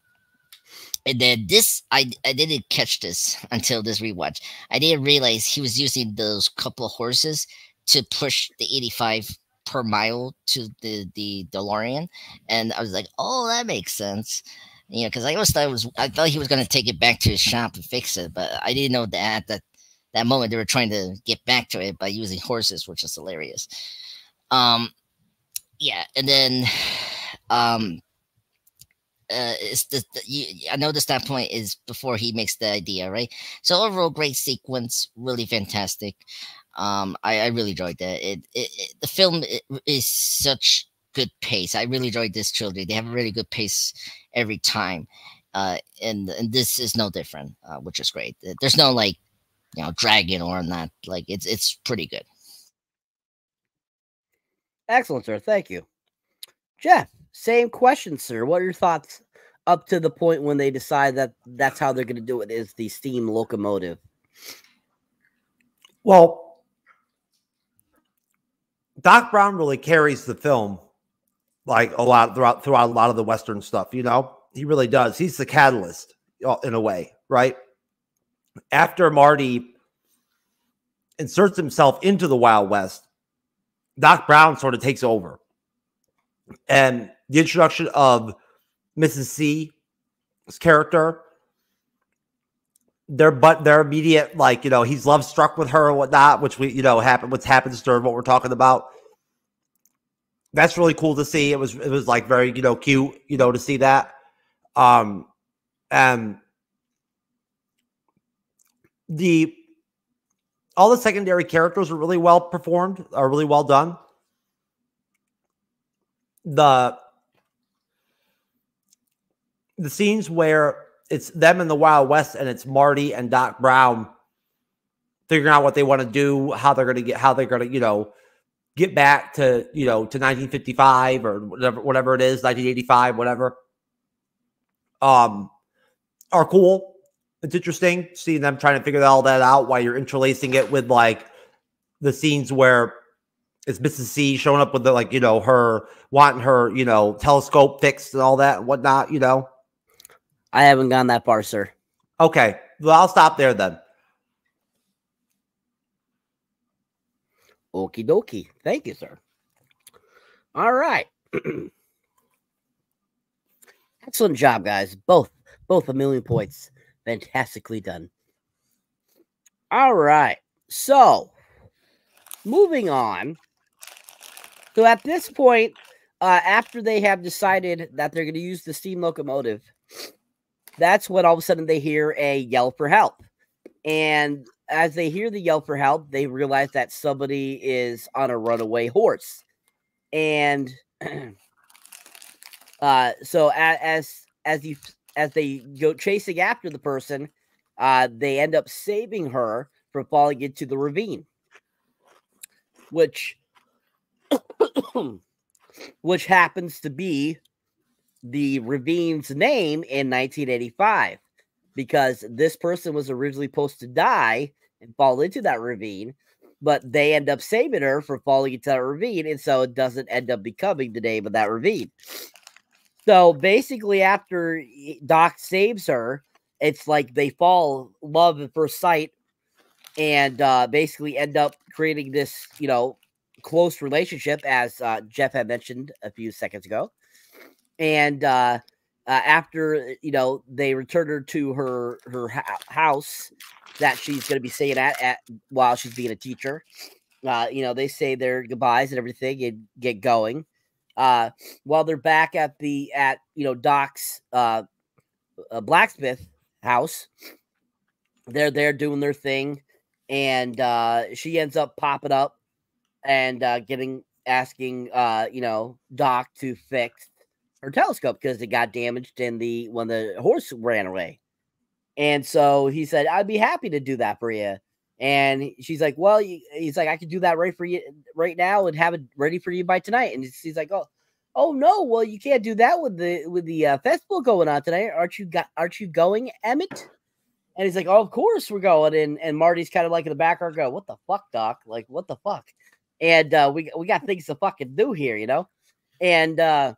Speaker 5: this, I didn't catch this until this rewatch. I didn't realize he was using those couple of horses to push the 85 per mile to the DeLorean, and I was like, oh, that makes sense. Because I always thought I thought he was going to take it back to his shop and fix it, but I didn't know that at that moment they were trying to get back to it by using horses, which is hilarious. Yeah, and then I noticed that point is before he makes the idea, right? So overall, great sequence, really fantastic. I really enjoyed that. The film is such good pace. I really enjoyed this trilogy. They have a really good pace every time, and this is no different, which is great. There's no like dragging or not. Like it's pretty good.
Speaker 3: Excellent, sir. Thank you, Jeff. Same question, sir. What are your thoughts up to the point when they decide that that's how they're going to do it? Is the steam locomotive?
Speaker 4: Well, Doc Brown really carries the film like a lot throughout a lot of the Western stuff. He really does. He's the catalyst in a way, right? After Marty inserts himself into the Wild West, Doc Brown sort of takes over. And the introduction of Mrs. C's character, their immediate, like, he's love struck with her and whatnot, which what happens during what we're talking about. That's really cool to see. It was like very, cute, to see that. And all the secondary characters are really well performed, are really well done. The scenes where it's them in the Wild West and it's Marty and Doc Brown figuring out what they want to do, how they're going to get back to, to 1955 or whatever it is, 1985, whatever, are cool. It's interesting seeing them trying to figure all that out while you're interlacing it with like the scenes where it's Mrs. C showing up with the, like, her wanting her, telescope fixed and all that and whatnot,
Speaker 3: I haven't gone that far, sir.
Speaker 4: Okay. Well, I'll stop there then.
Speaker 3: Okie dokie. Thank you, sir. All right. Excellent job, guys. Both a million points. Fantastically done. All right. So, moving on. So at this point, after they have decided that they're going to use the steam locomotive, that's when all of a sudden they hear a yell for help. And as they hear the yell for help, they realize that somebody is on a runaway horse. And so as they go chasing after the person, they end up saving her from falling into the ravine, which happens to be the ravine's name in 1985, because this person was originally supposed to die and fall into that ravine, but they end up saving her from falling into that ravine, and so it doesn't end up becoming the name of that ravine. So basically, after Doc saves her, it's like they fall love at first sight, and basically end up creating this, close relationship, as Jeff had mentioned a few seconds ago. And after they return her to her house that she's going to be staying at while she's being a teacher, they say their goodbyes and everything and get going. While they're back at Doc's blacksmith house, they're there doing their thing, and she ends up popping up and asking Doc to fix her telescope because it got damaged when the horse ran away. And so he said, I'd be happy to do that for you. And she's like, well, he's like, I could do that right for you right now and have it ready for you by tonight. And he's like, oh no, well, you can't do that with the festival going on tonight. Aren't you going, Emmett? And he's like, oh, of course we're going. And Marty's kind of like in the background go, what the fuck, Doc? Like, what the fuck? And we got things to fucking do here, you know? And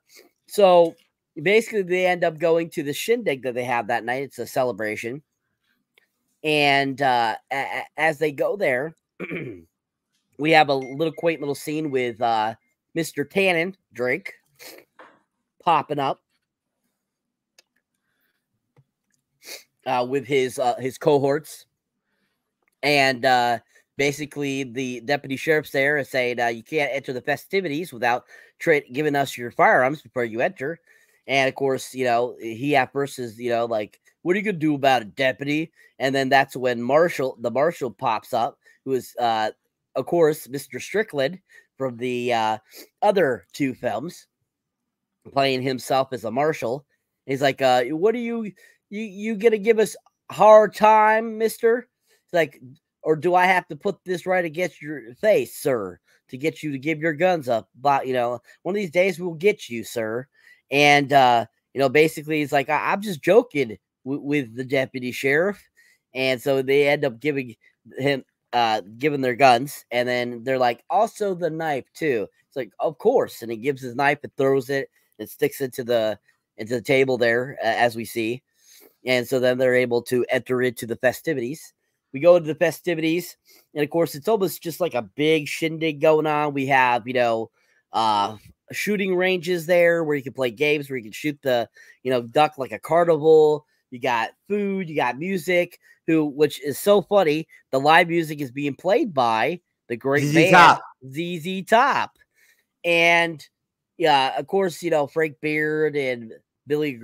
Speaker 3: so basically they end up going to the shindig that they have that night. It's a celebration. And as they go there, we have a little quaint little scene with Mr. Tannen, Drake, popping up with his cohorts. And basically the deputy sheriff's there is saying you can't enter the festivities without giving us your firearms before you enter. And of course, you know, he at first is, you know, like, what are you gonna do about it, deputy? And then that's when the marshal pops up, who is of course Mr. Strickland from the other two films, playing himself as a marshal. He's like, what are you gonna give us a hard time, mister? It's like, or do I have to put this right against your face, sir, to get you to give your guns up? But, you know, one of these days we'll get you, sir. And, you know, basically he's like, I'm just joking with the deputy sheriff. And so they end up giving their guns. And then they're like, also the knife too. It's like, of course. And he gives his knife and throws it and sticks it into the table there, as we see. And so then they're able to enter into the festivities. We go into the festivities, and of course, it's almost just like a big shindig going on. We have, you know, shooting ranges there where you can play games, where you can shoot the, you know, duck like a carnival. You got food, you got music, which is so funny. The live music is being played by the great band ZZ Top. And yeah, of course, you know, Frank Beard and Billy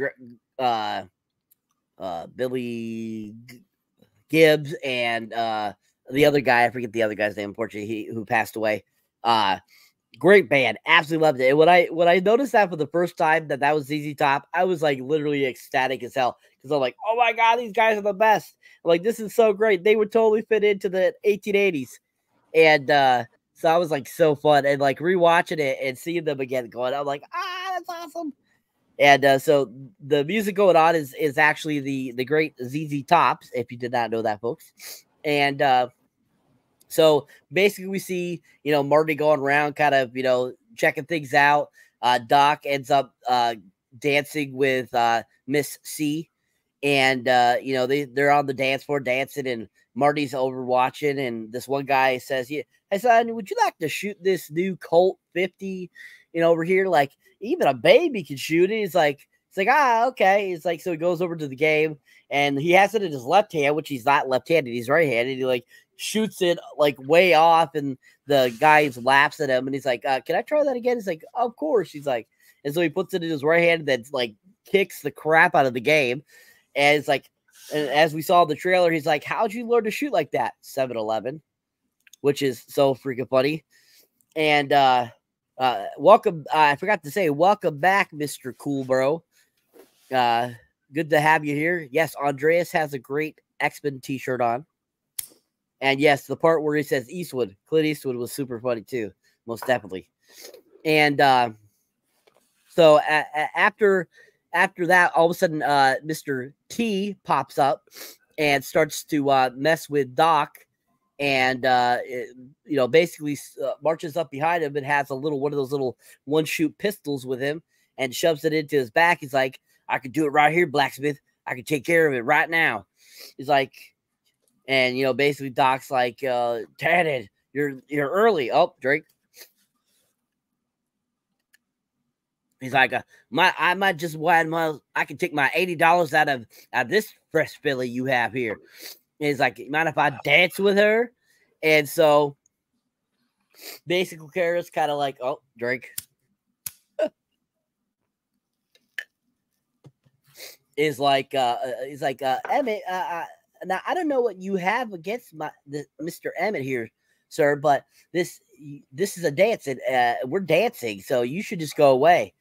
Speaker 3: Gibbs and the other guy, I forget the other guy's name, unfortunately, who passed away. Great band, absolutely loved it. And when I noticed that for the first time that was ZZ Top, I was like literally ecstatic as hell, because I'm like, oh my god, these guys are the best. I'm like, this is so great. They would totally fit into the 1880s. And so I was like so fun, and like rewatching it and seeing them again going, I'm like, that's awesome. And so the music going on is actually the great ZZ Tops, if you did not know that, folks. And so basically we see, you know, Marty going around kind of, you know, checking things out. Doc ends up dancing with Miss C. And, you know, they're on the dance floor dancing, and Marty's over watching. And this one guy says, hey, son, would you like to shoot this new Colt 50, you know, over here? Like, even a baby can shoot it. He's like, okay. He's like, so he goes over to the game, and he has it in his left hand, which he's not left-handed. He's right-handed. He like shoots it like way off, and the guy laughs at him, and he's like, can I try that again? He's like, of course. He's like, and so he puts it in his right hand, and then like kicks the crap out of the game. And it's like, and as we saw in the trailer, he's like, how'd you learn to shoot like that? 7-Eleven, which is so freaking funny. And welcome. I forgot to say, welcome back, Mr. Cool Bro. Good to have you here. Yes, Andreas has a great X-Men t-shirt on. And yes, the part where he says Eastwood, Clint Eastwood, was super funny too, most definitely. And so after that, all of a sudden, Mr. T pops up and starts to mess with Doc, and you know, basically marches up behind him and has one of those little one-shoot pistols with him, and shoves it into his back. He's like, I could do it right here, Blacksmith. I can take care of it right now. He's like, and you know, basically Doc's like, Tannen, you're early. Oh, Drake. He's like, I might just I can take my $80 out of this fresh filly you have here. And he's like, mind if I dance with her? And so basically Kara's kind of like, oh, Drake. Is like, he's like, Emmett, now I don't know what you have against Mr. Emmett here, sir, but this is a dance, and we're dancing, so you should just go away.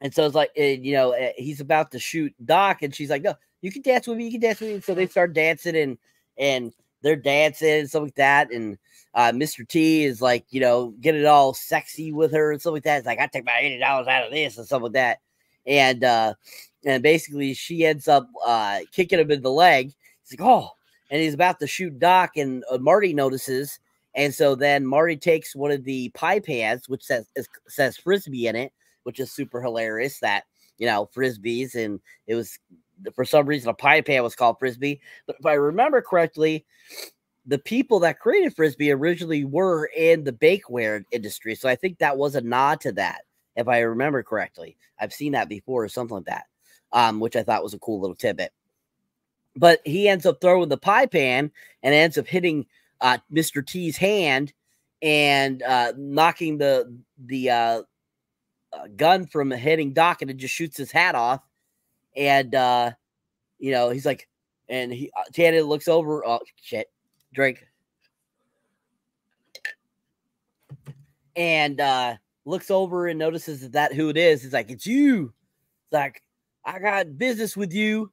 Speaker 3: And so it's like, you know, he's about to shoot Doc, and she's like, no, you can dance with me. You can dance with me. So they start dancing and they're dancing and stuff like that. And Mr. T is like, you know, getting all sexy with her and stuff like that. It's like, I take my $80 out of this and stuff like that. And basically she ends up kicking him in the leg. He's like, oh, and he's about to shoot Doc, and Marty notices. And so then Marty takes one of the pie pans, which says Frisbee in it, which is super hilarious that, you know, Frisbees, and it was, for some reason, a pie pan was called Frisbee. But if I remember correctly, the people that created Frisbee originally were in the bakeware industry. So I think that was a nod to that, if I remember correctly. I've seen that before or something like that, which I thought was a cool little tidbit. But he ends up throwing the pie pan and ends up hitting Mr. T's hand and knocking the gun from hitting Doc, and it just shoots his hat off. And, you know, he's like, and Tanner looks over. Oh, shit. Drink. And looks over and notices that who it is. He's like, it's you. It's like, I got business with you.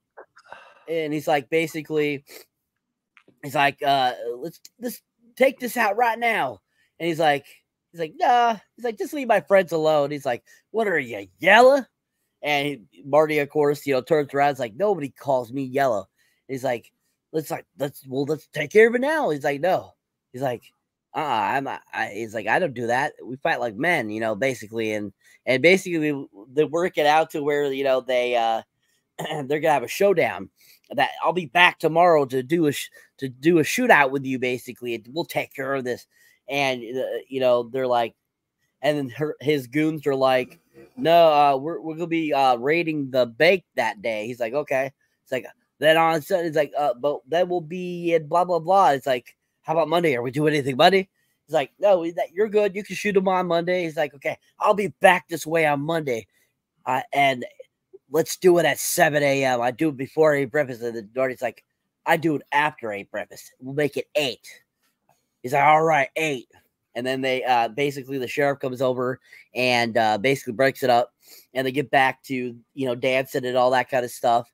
Speaker 3: And he's like, basically, he's like, let's take this out right now. And he's like, nah. He's like, just leave my friends alone. He's like, what are you, yellow? And Marty, of course, you know, turns around. He's like, nobody calls me yellow. He's like, let's take care of it now. He's like, no. He's like, he's like, I don't do that. We fight like men, you know, basically. And basically they work it out to where, you know, they're gonna have a showdown. That I'll be back tomorrow to do a shootout with you, basically, and we'll take care of this. And you know, they're like, and then his goons are like, no, we're gonna be raiding the bake that day. He's like, okay. It's like, then on Sunday, it's like, but that will be in blah blah blah. It's like, how about Monday? Are we doing anything Monday? He's like, no, you're good. You can shoot him on Monday. He's like, okay, I'll be back this way on Monday, and let's do it at 7 a.m. I do it before I eat breakfast. And the Darty's like, I do it after I eat breakfast. We'll make it 8. He's like, all right, 8. And then they basically the sheriff comes over and basically breaks it up, and they get back to, you know, dancing and all that kind of stuff.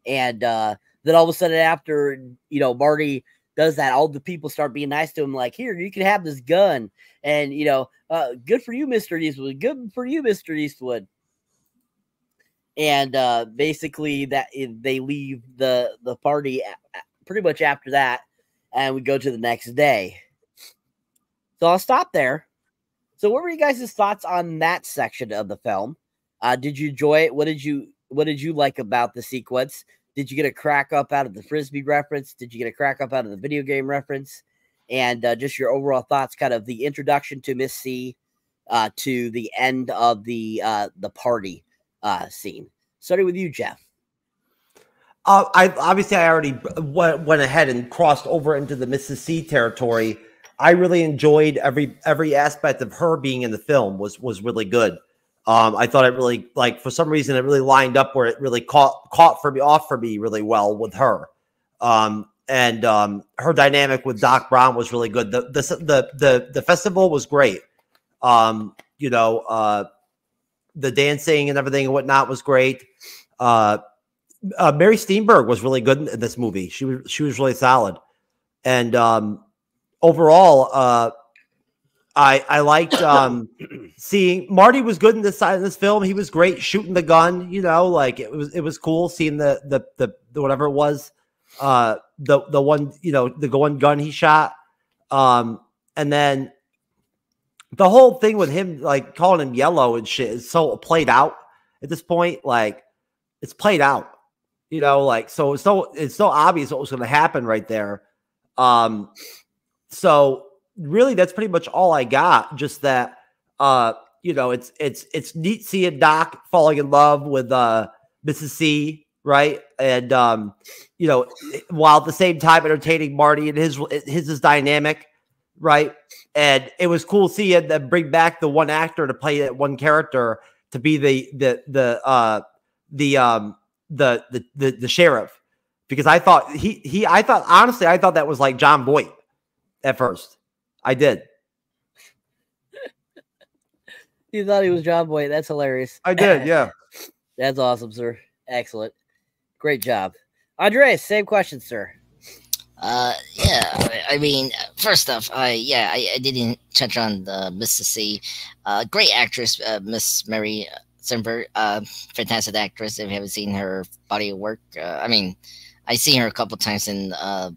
Speaker 3: And then all of a sudden, after, you know, Marty does that, all the people start being nice to him, like, here, you can have this gun, and, you know, good for you, Mr. Eastwood. Good for you, Mr. Eastwood. And basically that they leave the party pretty much after that, and we go to the next day. So I'll stop there. So what were you guys' thoughts on that section of the film? Did you enjoy it? What did you like about the sequence? Did you get a crack up out of the Frisbee reference? Did you get a crack up out of the video game reference? And just your overall thoughts, kind of the introduction to Miss C to the end of the party scene. Starting with you, Jeff.
Speaker 4: I already went ahead and crossed over into the Mrs. C territory. I really enjoyed every aspect of her being in the film was really good. I thought it really, like, for some reason, it really lined up where it really caught for me really well with her. And her dynamic with Doc Brown was really good. The festival was great. You know, the dancing and everything and whatnot was great. Mary Steenburgen was really good in this movie. She was really solid. And overall, I liked seeing Marty was good in this side of this film. He was great shooting the gun, you know, like it was cool seeing the whatever it was, the one, you know, the one gun he shot. And then the whole thing with him, like calling him yellow and shit, is so played out at this point. Like, it's played out, you know, like, so it's so obvious what was going to happen right there. So really, that's pretty much all I got. Just that, you know, it's neat seeing Doc falling in love with Mrs. C, right? And you know, while at the same time entertaining Marty and his dynamic, right? And it was cool seeing them bring back the one actor to play that one character to be the sheriff, because I thought honestly I thought that was like John Boyd at first. I did.
Speaker 3: You thought he was John Boyd? That's hilarious.
Speaker 4: I did, yeah.
Speaker 3: That's awesome, sir. Excellent. Great job. Andres, same question, sir.
Speaker 5: Yeah, I mean, first off, I didn't touch on the Mrs. C. Great actress, Miss Mary Simber, fantastic actress. If you haven't seen her body of work, I mean, I seen her a couple times in the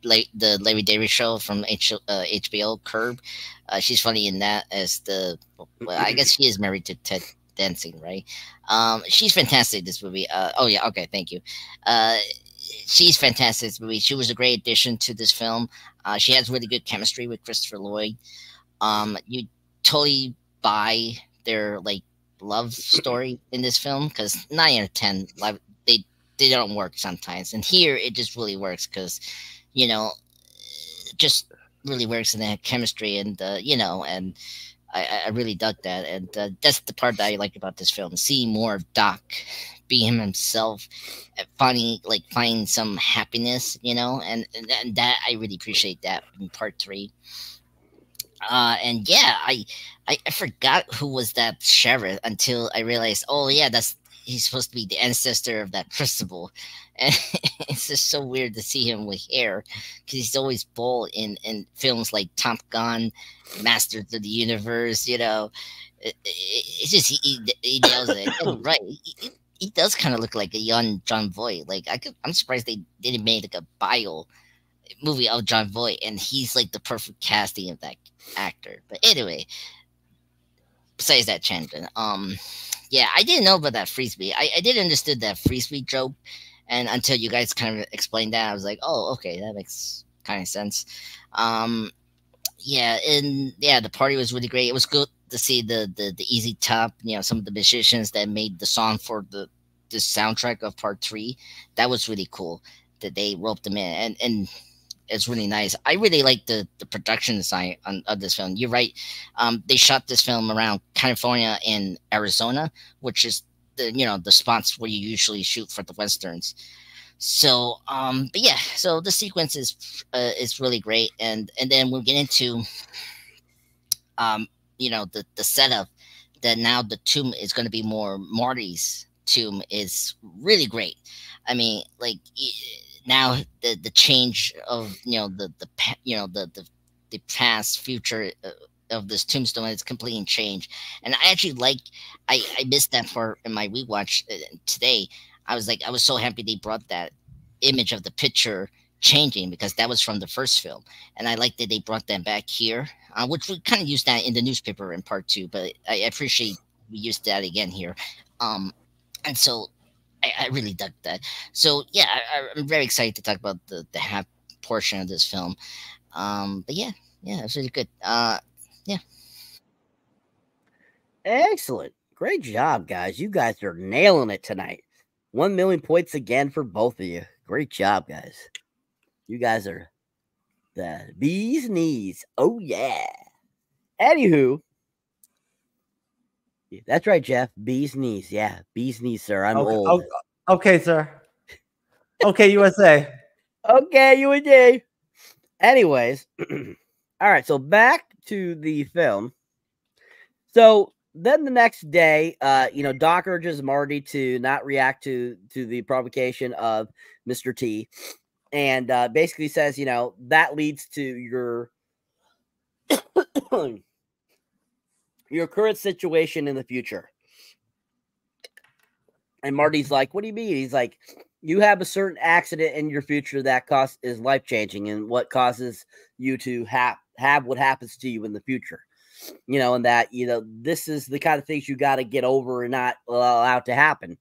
Speaker 5: Larry David show from HBO, Curb. She's funny in that as the. Well, I guess she is married to Ted Dancing, right? She's fantastic in this movie. Oh yeah, okay, thank you. She's fantastic in this movie. She was a great addition to this film. She has really good chemistry with Christopher Lloyd. You totally buy their like love story in this film because 9 out of 10 they don't work sometimes, and here it just really works because you know just really works in that chemistry, and you know, and I really dug that, and that's the part that I like about this film. Seeing more of Doc be him himself, finding some happiness, you know, and that I really appreciate that in part 3. And yeah, I forgot who was that sheriff until I realized, oh yeah, he's supposed to be the ancestor of that principal, and it's just so weird to see him with hair because he's always bald in films like Top Gun, Masters of the Universe. You know, it's just he nails it. Right, he does kind of look like a young John Voight. Like I'm surprised they didn't make like a bio movie of John Voight, and he's like the perfect casting of that actor. But anyway, besides that tangent, yeah, I didn't know about that frisbee. I didn't understood that frisbee joke, and until you guys kind of explained that, I was like, oh, okay, that makes kind of sense. Yeah, and yeah, the party was really great. It was good to see the Easy Top, you know, some of the musicians that made the song for the soundtrack of part 3. That was really cool that they roped them in, and it's really nice. I really like the production design of this film. You're right. They shot this film around California and Arizona, which is the spots where you usually shoot for the westerns. So, but yeah, so the sequence is really great, and then we'll get into the setup that now the tomb is going to be more Marty's tomb is really great. I mean, like now the change of the past future of this tombstone is completely changed, and I actually I missed that part in my rewatch today. I was so happy they brought that image of the picture changing because that was from the first film, and I like that they brought that back here, which we kind of used that in the newspaper in part 2, but I appreciate we used that again here, and so I really dug that. So yeah, I'm very excited to talk about the half portion of this film. But yeah, it's really good. Yeah.
Speaker 3: Excellent. Great job, guys. You guys are nailing it tonight. 1 million points again for both of you. Great job, guys. You guys are the bee's knees. Oh, yeah. Anywho, that's right, Jeff. Bee's knees. Yeah, bee's knees, sir. I'm old.
Speaker 4: Okay, sir. Okay, USA.
Speaker 3: Okay, USA. Anyways, all right. So back to the film. So then the next day, Doc urges Marty to not react to the provocation of Mr. T, and basically says, that leads to your your current situation in the future. And Marty's like, what do you mean? He's like, you have a certain accident in your future that is life-changing and what causes you to have what happens to you in the future. And that, this is the kind of things you got to get over and not allow to happen,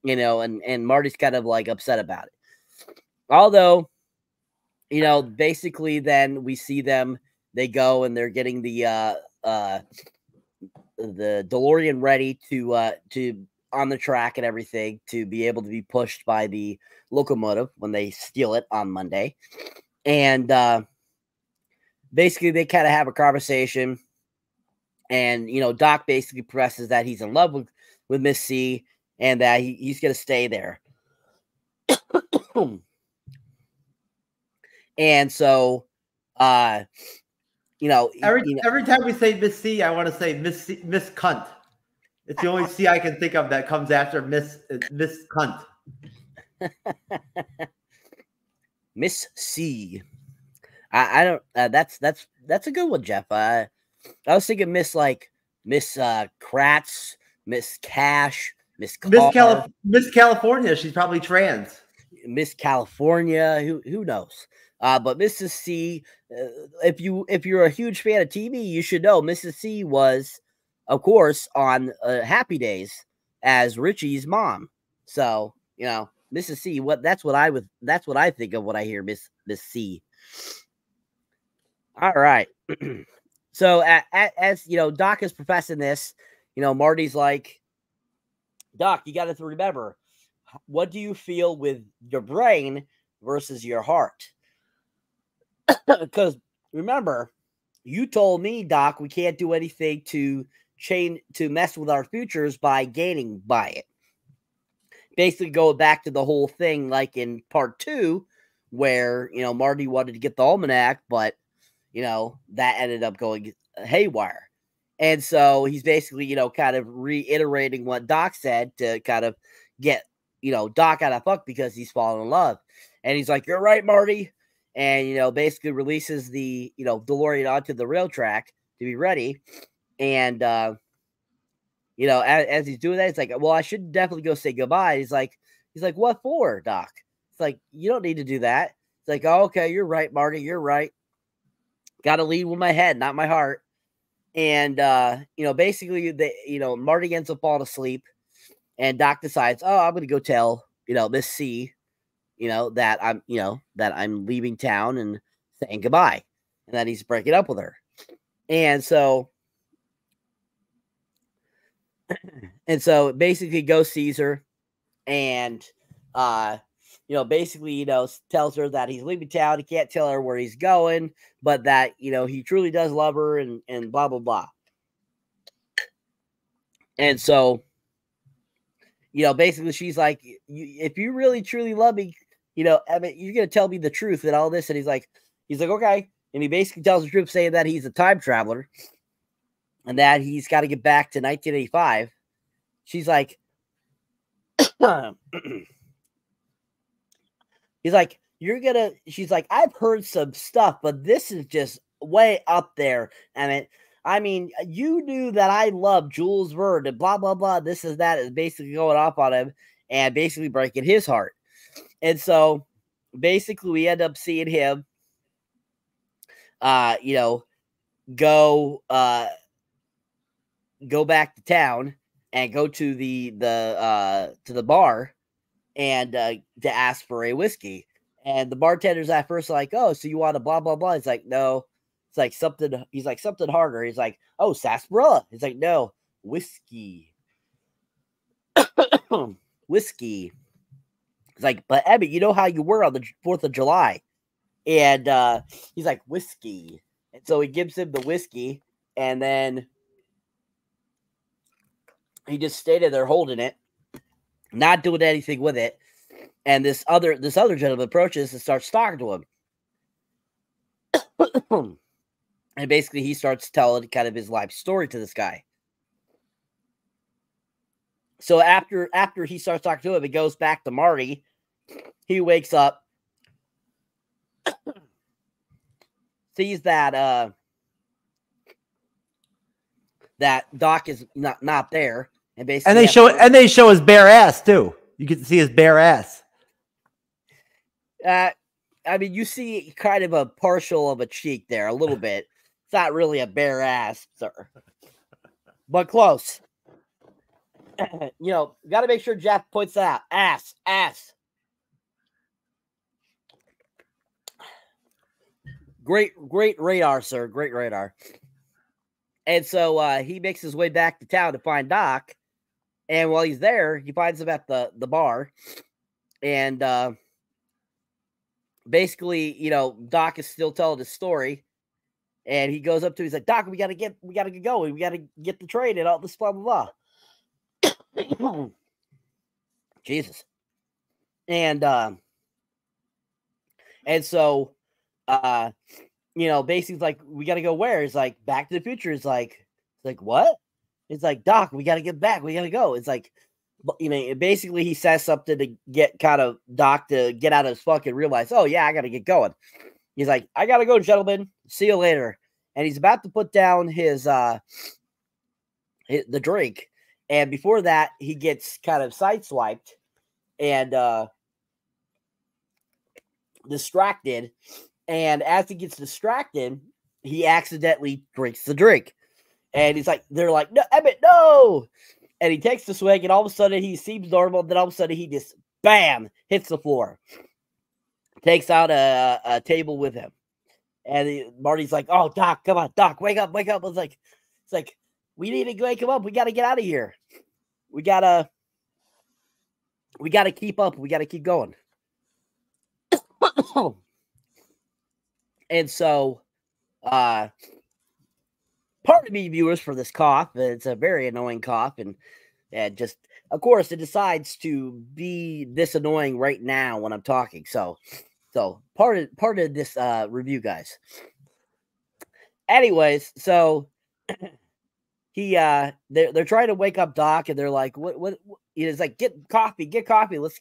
Speaker 3: and Marty's kind of like upset about it. Although, basically then we see them, they go and they're getting the DeLorean ready to on the track and everything to be able to be pushed by the locomotive when they steal it on Monday. And basically they kind of have a conversation, and Doc basically presses that he's in love with Miss C and that he's going to stay there. And so
Speaker 4: every time we say Miss C, I want to say Miss Cunt. It's the only C I can think of that comes after Miss Cunt.
Speaker 3: Miss C. I don't. That's a good one, Jeff. I was thinking Miss Kratz, Miss Cash, Miss Carr,
Speaker 4: Miss California. She's probably trans.
Speaker 3: Miss California. Who knows? But Mrs. C. If you're a huge fan of TV, you should know Mrs. C was, of course, on Happy Days as Richie's mom. So Mrs. C. That's what I think of when I hear Miss C. All right. So as Doc is professing this, Marty's like, Doc, you got to remember, what do you feel with your brain versus your heart? Because remember, you told me, Doc, we can't do anything to mess with our futures by gaining by it. Basically, go back to the whole thing like in part 2, where Marty wanted to get the almanac, but that ended up going haywire. And so he's basically, kind of reiterating what Doc said to kind of get, Doc out of fuck because he's fallen in love. And he's like, you're right, Marty. And, basically releases the, DeLorean onto the rail track to be ready. And, as he's doing that, it's like, well, I should definitely go say goodbye. He's like, what for, Doc? It's like, you don't need to do that. It's like, oh, okay, you're right, Marty. You're right. Got to lead with my head, not my heart. And, basically, Marty ends up falling asleep. And Doc decides, oh, I'm going to go tell, Miss C, that I'm leaving town and saying goodbye. And that he's breaking up with her. And so basically goes sees her and, basically, tells her that he's leaving town. He can't tell her where he's going, but that, he truly does love her and blah, blah, blah. And so, basically she's like, if you really, truly love me, Emmett, you're going to tell me the truth and all this. And he's like, okay. And he basically tells the truth, saying that he's a time traveler and that he's got to get back to 1985. She's like, he's like, she's like, I've heard some stuff, but this is just way up there. I mean, you knew that I love Jules Verne and blah, blah, blah. This is that is basically going off on him and basically breaking his heart. And so basically we end up seeing him, go back to town and go to the bar and to ask for a whiskey. And the bartender's at first like, oh, so you want a blah, blah, blah. He's like, no. It's like something, he's like, something harder. He's like, oh, sarsaparilla. He's like, no, whiskey. Whiskey. He's like, but Emmett, you know how you were on the 4th of July. And he's like, whiskey. And so he gives him the whiskey. And then he just stayed there holding it, not doing anything with it. And this other gentleman approaches and starts talking to him. And basically he starts telling kind of his life story to this guy. So after he starts talking to him, it goes back to Marty. He wakes up, sees that that Doc is not there, and basically
Speaker 4: they show his bare ass too. You get to see his bare ass.
Speaker 3: I mean, you see kind of a partial of a cheek there, a little bit. It's not really a bare ass, sir, but close. Got to make sure Jeff points that out. Ass. Great radar, sir. Great radar. And so he makes his way back to town to find Doc. And while he's there, he finds him at the bar. And basically, Doc is still telling his story. And he goes up to him, he's like, Doc, we gotta get going. We gotta get the train and all this blah blah blah. Jesus. And so basically it's like, we gotta go where? It's like Back to the Future. It's like what? It's like, Doc, we gotta get back. We gotta go. It's like, basically he says something to get kind of Doc to get out of his fucking realize, oh yeah, I got to get going. He's like, I got to go, gentlemen. See you later. And he's about to put down the drink. And before that, he gets kind of sideswiped and distracted. And as he gets distracted, he accidentally drinks the drink. And he's like, they're like, no, Emmett, no. And he takes the swig, and all of a sudden he seems normal. Then all of a sudden he just, bam, hits the floor. Takes out a table with him. And Marty's like, oh, Doc, come on, Doc, wake up, wake up. It's like, we need to wake him up. We got to get out of here. We got to keep up. We got to keep going. And so, pardon me, viewers, for this cough. It's a very annoying cough. And just, of course, it decides to be this annoying right now when I'm talking. So part of this review, guys. Anyways, so they're trying to wake up Doc, and they're like, what? It's like, get coffee, let's,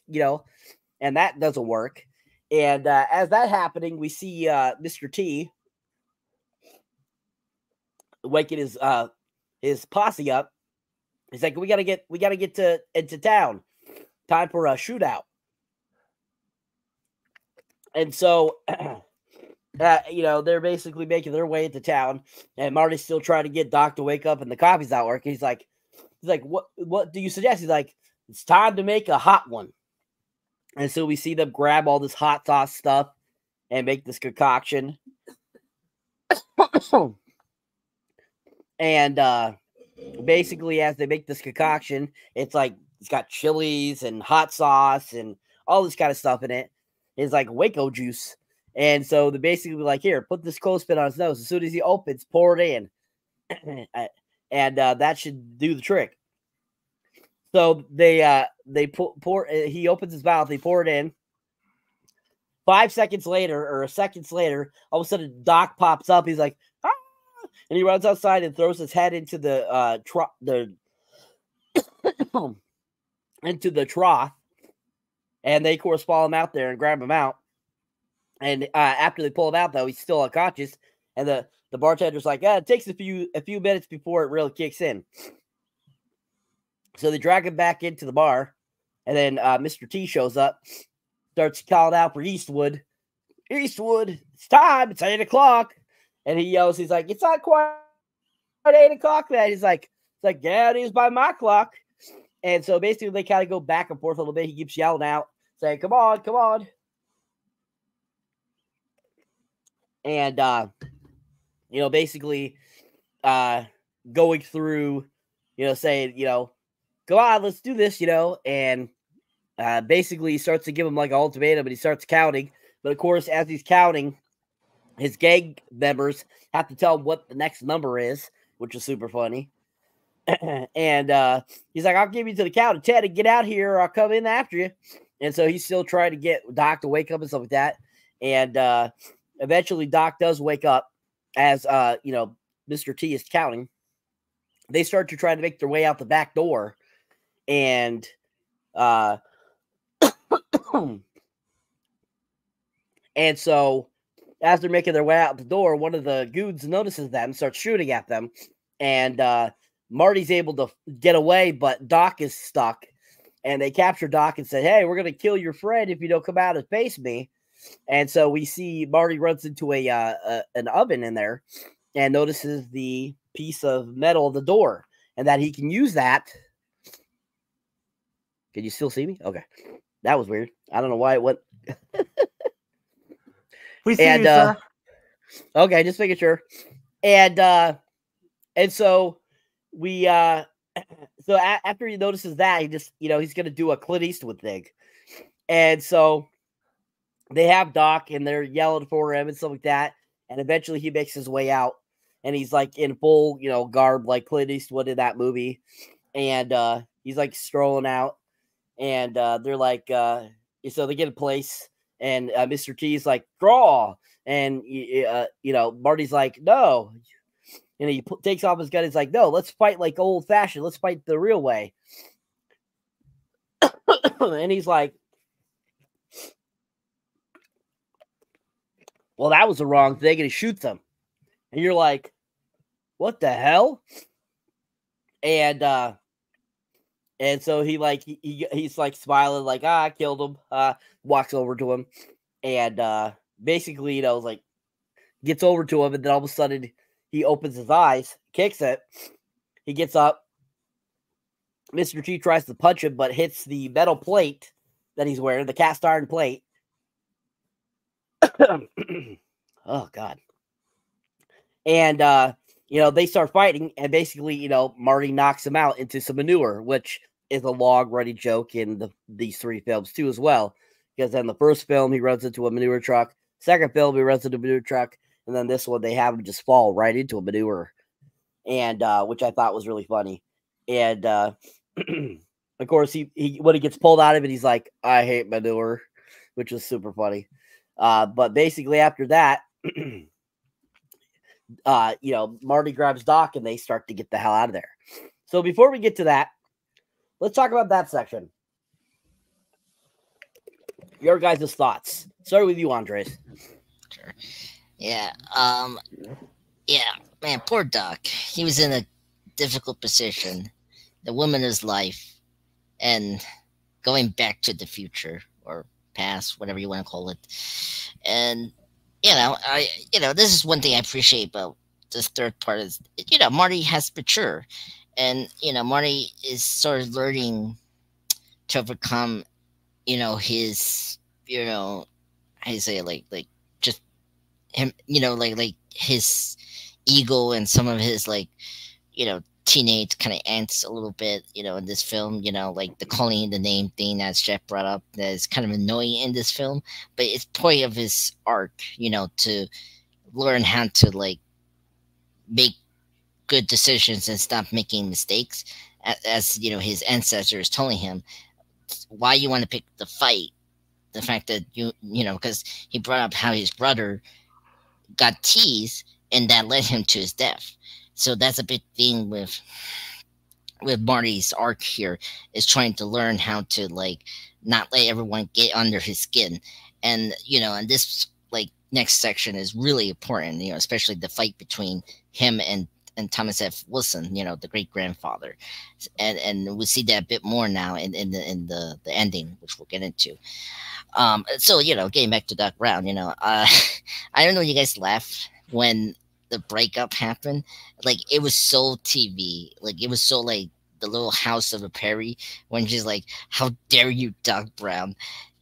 Speaker 3: and that doesn't work. And as that happening, we see Mr. T waking his posse up. He's like, we gotta get into town. Time for a shootout. And so, they're basically making their way into town, and Marty's still trying to get Doc to wake up, and the coffee's not working. He's like, what do you suggest? He's like, it's time to make a hot one. And so we see them grab all this hot sauce stuff and make this concoction. And basically, as they make this concoction, it's like, it's got chilies and hot sauce and all this kind of stuff in it. It's like Waco juice. And so they're basically like, here, put this clothespin on his nose. As soon as he opens, pour it in. And that should do the trick. So they pour, he opens his mouth, they pour it in. 5 seconds later, or seconds later, all of a sudden Doc pops up. He's like, ah! And he runs outside and throws his head into the into the trough. And they, of course, follow him out there and grab him out. And after they pull him out, though, he's still unconscious. And the bartender's like, it takes a few minutes before it really kicks in. So they drag him back into the bar. And then Mr. T shows up, starts calling out for Eastwood. Eastwood, it's time. It's 8 o'clock. And he yells, he's like, it's not quite 8 o'clock, man. He's like, yeah, it is by my clock. And so basically they kind of go back and forth a little bit. He keeps yelling out, saying, come on, come on. And, basically going through, saying, go on, let's do this, and basically he starts to give him like an ultimatum, and he starts counting. But of course, as he's counting, his gang members have to tell him what the next number is, which is super funny. And he's like, I'll give you to the count of 10 and get out here, or I'll come in after you. And so he's still trying to get Doc to wake up and stuff like that. And eventually Doc does wake up as, Mr. T is counting. They start to try to make their way out the back door. And and so as they're making their way out the door, one of the goons notices them, starts shooting at them. And Marty's able to get away, but Doc is stuck. And they capture Doc and say, hey, we're going to kill your friend if you don't come out and face me. And so we see Marty runs into an oven in there and notices the piece of metal of the door, and that he can use that. Can you still see me? Okay. That was weird. I don't know why it went.
Speaker 4: We see you, sir.
Speaker 3: Okay, just making sure. And so we after he notices that, he just, he's going to do a Clint Eastwood thing. And so they have Doc, and they're yelling for him and stuff like that. And eventually he makes his way out, and he's like in full, garb, like Clint Eastwood in that movie. And he's like strolling out, and they're like, so they get a place, and Mr. T's like, draw. And, Marty's like, no. And he takes off his gun. He's like, no, let's fight like old fashioned. Let's fight the real way. And he's like, well, that was the wrong thing. And he shoots him. And you're like, what the hell? And so he like he's like smiling like, I killed him. Walks over to him and basically, you know, like gets over to him, and then all of a sudden he opens his eyes, kicks it. He gets up. Mr. T tries to punch him, but hits the metal plate that he's wearing, the cast iron plate. Oh God. And you know, they start fighting, and basically, you know, Marty knocks him out into some manure, which is a log-ready joke in these three films too as well. Because in the first film, he runs into a manure truck. Second film, he runs into a manure truck. And then this one, they have him just fall right into a manure. And which I thought was really funny. And of course, he when he gets pulled out of it, he's like, I hate manure, which is super funny. But basically after that, you know, Marty grabs Doc and they start to get the hell out of there. So before we get to that, let's talk about that section. Your guys' thoughts. Start with you, Andres.
Speaker 5: Sure. Yeah. Yeah, man, poor Doc. He was in a difficult position. The woman of his life, and going back to the future or past, whatever you want to call it. And you know, this is one thing I appreciate about this third part is, you know, Marty has mature, and you know, Marty is sort of learning to overcome, you know, his, you know, how you say it, like just him, you know, like his ego and some of his, like, you know, teenage kind of ants a little bit, you know, in this film, you know, like the calling the name thing as Jeff brought up, that is kind of annoying in this film, but it's part of his arc, you know, to learn how to like make good decisions and stop making mistakes, as you know, his ancestors telling him why you want to pick the fight. The fact that you know, because he brought up how his brother got teased and that led him to his death. So that's a big thing with Marty's arc here, is trying to learn how to like not let everyone get under his skin. And you know, and this like next section is really important, you know, especially the fight between him and Thomas F. Wilson, you know, the great grandfather, and we see that a bit more now in the ending, which we'll get into. So you know, getting back to Doc Brown, you know, I don't know, you guys laughed when the breakup happened. Like, it was so TV, like it was so like the Little House of a Perry, when she's like, how dare you, Doc Brown,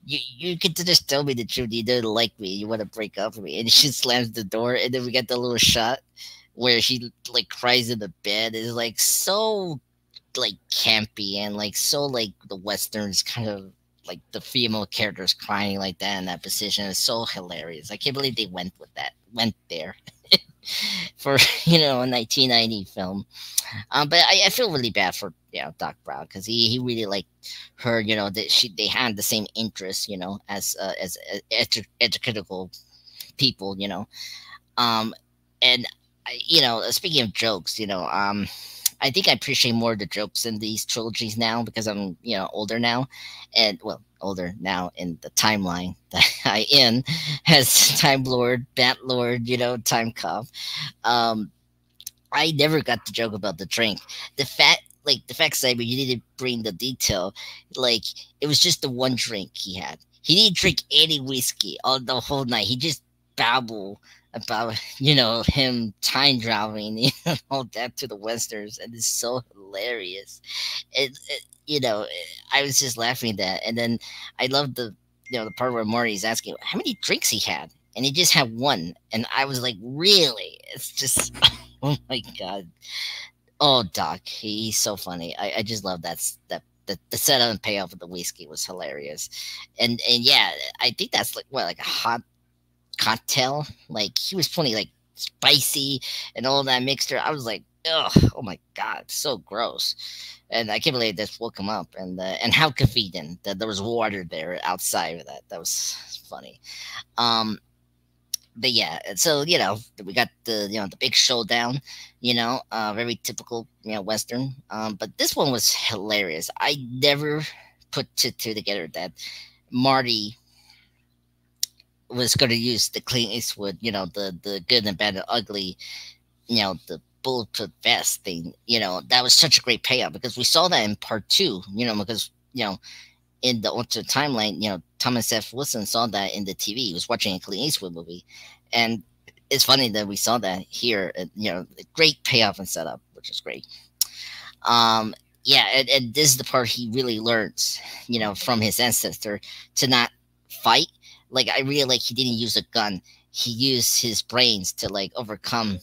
Speaker 5: you could just tell me the truth, you don't like me, you want to break up with me, and she slams the door, and then we get the little shot where she like cries in the bed. It's like so like campy, and like so like the Westerns kind of like the female characters crying like that in that position is so hilarious. I can't believe they went there for, you know, a 1990 film. But I feel really bad for, you know, Doc Brown, because he really liked her, you know, that they had the same interests, you know, as educational people, you know. And you know, speaking of jokes, you know, I think I appreciate more of the jokes in these trilogies now, because I'm, you know, older now, and well, older now in the timeline that I in as Time Lord, Bat Lord, you know, Time Cop. I never got the joke about the drink. The fact, Cyber, you didn't bring the detail. Like, it was just the one drink he had. He didn't drink any whiskey all the whole night. He just babbled about, you know, him time traveling, you know, all that to the Westerns, and it's so hilarious. You know, I was just laughing at that, and then I love the, you know, the part where Marty's asking how many drinks he had, and he just had one, and I was like, really? It's just, oh my god, oh Doc, he's so funny. I just love that the setup and payoff of the whiskey was hilarious, and yeah, I think that's like what, like a hot cocktail. Like, he was putting like spicy and all that mixture. I was like, ugh, oh my god, so gross. And I can't believe this woke him up. And how convenient that there was water there outside of that. That was funny. But yeah, so you know, we got the, you know, the big showdown, you know, very typical, you know, Western. But this one was hilarious. I never put two together that Marty was going to use the Clint Eastwood, you know, the good and bad and ugly, you know, the bulletproof vest thing. You know, that was such a great payoff because we saw that in part 2. You know, because you know, in the alternate timeline, you know, Thomas F. Wilson saw that in the TV. He was watching a Clint Eastwood movie, and it's funny that we saw that here. You know, great payoff and setup, which is great. Yeah, and this is the part he really learns, you know, from his ancestor to not fight. Like, I really like he didn't use a gun. He used his brains to, like, overcome,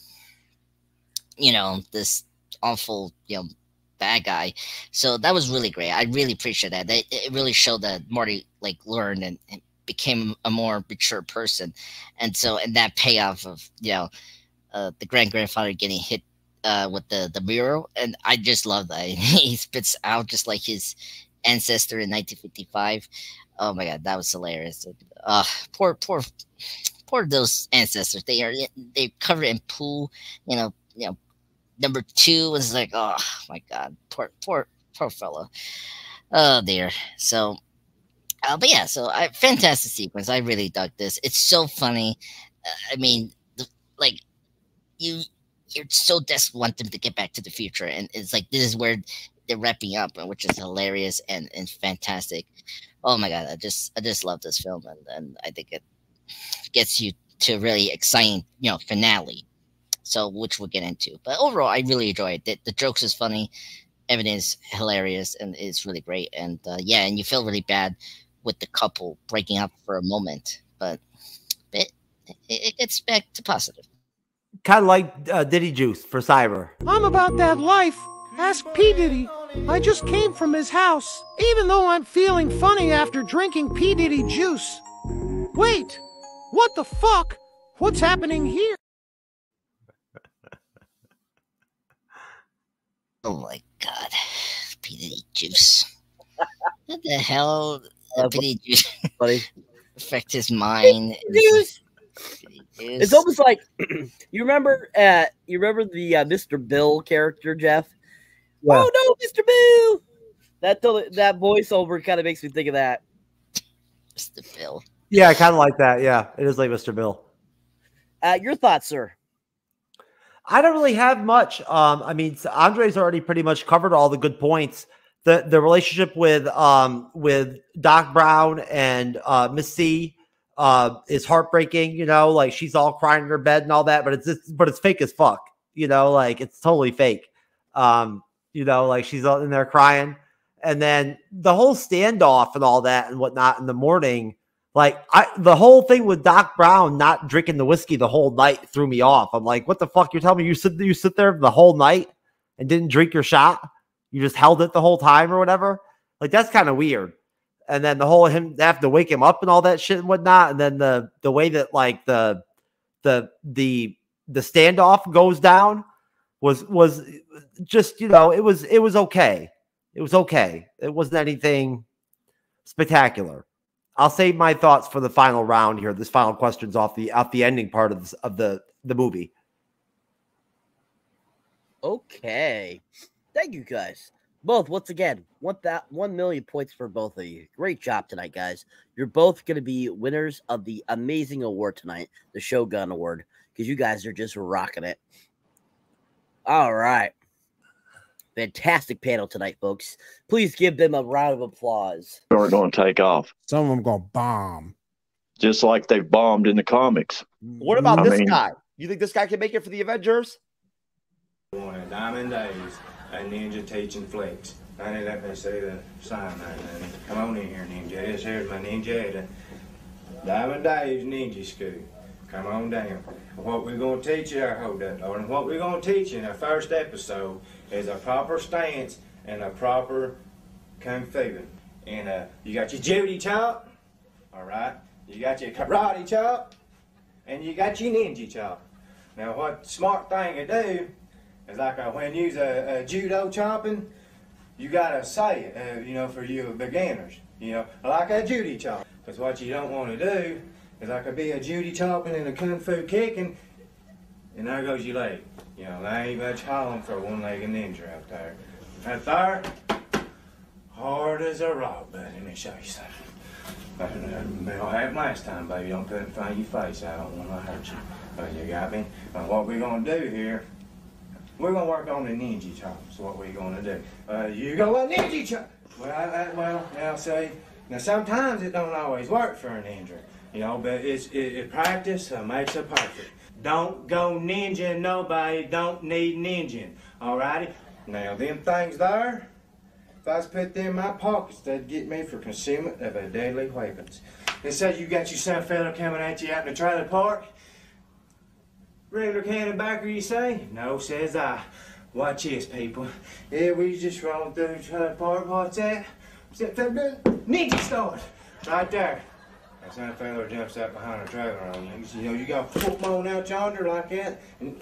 Speaker 5: you know, this awful, you know, bad guy. So that was really great. I really appreciate that. It really showed that Marty, like, learned and became a more mature person. And so, and that payoff of, you know, the grandfather getting hit with the mirror, and I just love that. He spits out just like his ancestor in 1955. Oh my god, that was hilarious. Poor those ancestors. They covered in poo. You know. Number 2 was like, oh my god, poor fella. Oh dear. So, but yeah, so fantastic sequence. I really dug this. It's so funny. I mean, like you're so desperate want them to get back to the future, and it's like this is where they're wrapping up, which is hilarious and fantastic. Oh my god, I just love this film, and I think it gets you to a really exciting, you know, finale. So, which we'll get into. But overall, I really enjoyed it. The jokes is funny, everything is hilarious, and it's really great. And yeah, and you feel really bad with the couple breaking up for a moment, but it gets back to positive.
Speaker 4: Kind of like Diddy Juice for Cyber.
Speaker 6: I'm about that life. Ask P. Diddy. I just came from his house, even though I'm feeling funny after drinking P. Diddy juice. Wait, what the fuck? What's happening here?
Speaker 5: Oh my god, P. Diddy juice. What the hell? P. Diddy juice affect his mind.
Speaker 3: Juice. It's almost like you remember the Mr. Bill character, Jeff. Yeah. Oh no, Mr. Bill! That voiceover kind of makes me think of that.
Speaker 5: Mr. Bill.
Speaker 4: Yeah, I kind of like that. Yeah, it is like Mr. Bill.
Speaker 3: Your thoughts, sir?
Speaker 4: I don't really have much. I mean, Andre's already pretty much covered all the good points. The relationship with Doc Brown and Miss C is heartbreaking. You know, like she's all crying in her bed and all that, but it's fake as fuck. You know, like it's totally fake. You know, like she's in there crying, and then the whole standoff and all that and whatnot in the morning. Like the whole thing with Doc Brown not drinking the whiskey the whole night threw me off. I'm like, what the fuck? You're telling me you sit there the whole night and didn't drink your shot? You just held it the whole time or whatever? Like that's kind of weird. And then the whole him they have to wake him up and all that shit and whatnot. And then the way that like the standoff goes down was just, you know, it was okay. It was okay. It wasn't anything spectacular. I'll save my thoughts for the final round here. This final question's off the ending part of the movie.
Speaker 3: Okay. Thank you guys. Both, once again, 1 million points for both of you. Great job tonight, guys. You're both going to be winners of the amazing award tonight, the Shogun Award, because you guys are just rocking it. All right. Fantastic panel tonight, folks. Please give them a round of applause.
Speaker 7: Are going to take off.
Speaker 6: Some of them going to bomb.
Speaker 7: Just like they've bombed in the comics.
Speaker 4: What about this guy? You think this guy can make it for the Avengers?
Speaker 8: Diamond Days, a ninja teaching flex. Honey, let me see the sign there. Come on in here, ninja. Here's my ninja. Diamond Days Ninja School. Come on down. What we're going to teach you, what we're going to teach you in our first episode is a proper stance and a proper kung fu. And you got your Judy chop, all right? You got your karate chop, and you got your ninja chop. Now, what smart thing to do is like when you use a judo chopping, you got to say it, you know, for you beginners, you know, like a Judy chop. Because what you don't want to do is like be a Judy chopping and a kung fu kicking, and there goes your leg. You know, there ain't much home for a one-legged ninja out there. Right there, hard as a rock, buddy. Let me show you something. What happened last time, baby? Don't put it in front of your face. I don't want to hurt you. But you got me? Well, what we're going to do here, we're going to work on the ninja chop. So what we're going to do. You go a ninja chop. Well, now see, now sometimes it don't always work for a ninja. You know, but it practice makes it perfect. Don't go ninja nobody, don't need ninja. Alrighty? Now them things there, if I was put them in my pockets, they'd get me for concealment of a deadly weapons. And so you got your some fella coming at you out in the trailer park. Regular cannon you say? No, says I. Watch this, people. Yeah, we just rolling through the trailer park. What's that? What's that fella doing? Ninja start. Right there. That some fella jumps out behind a trailer on you. You know, you got football out yonder like that, and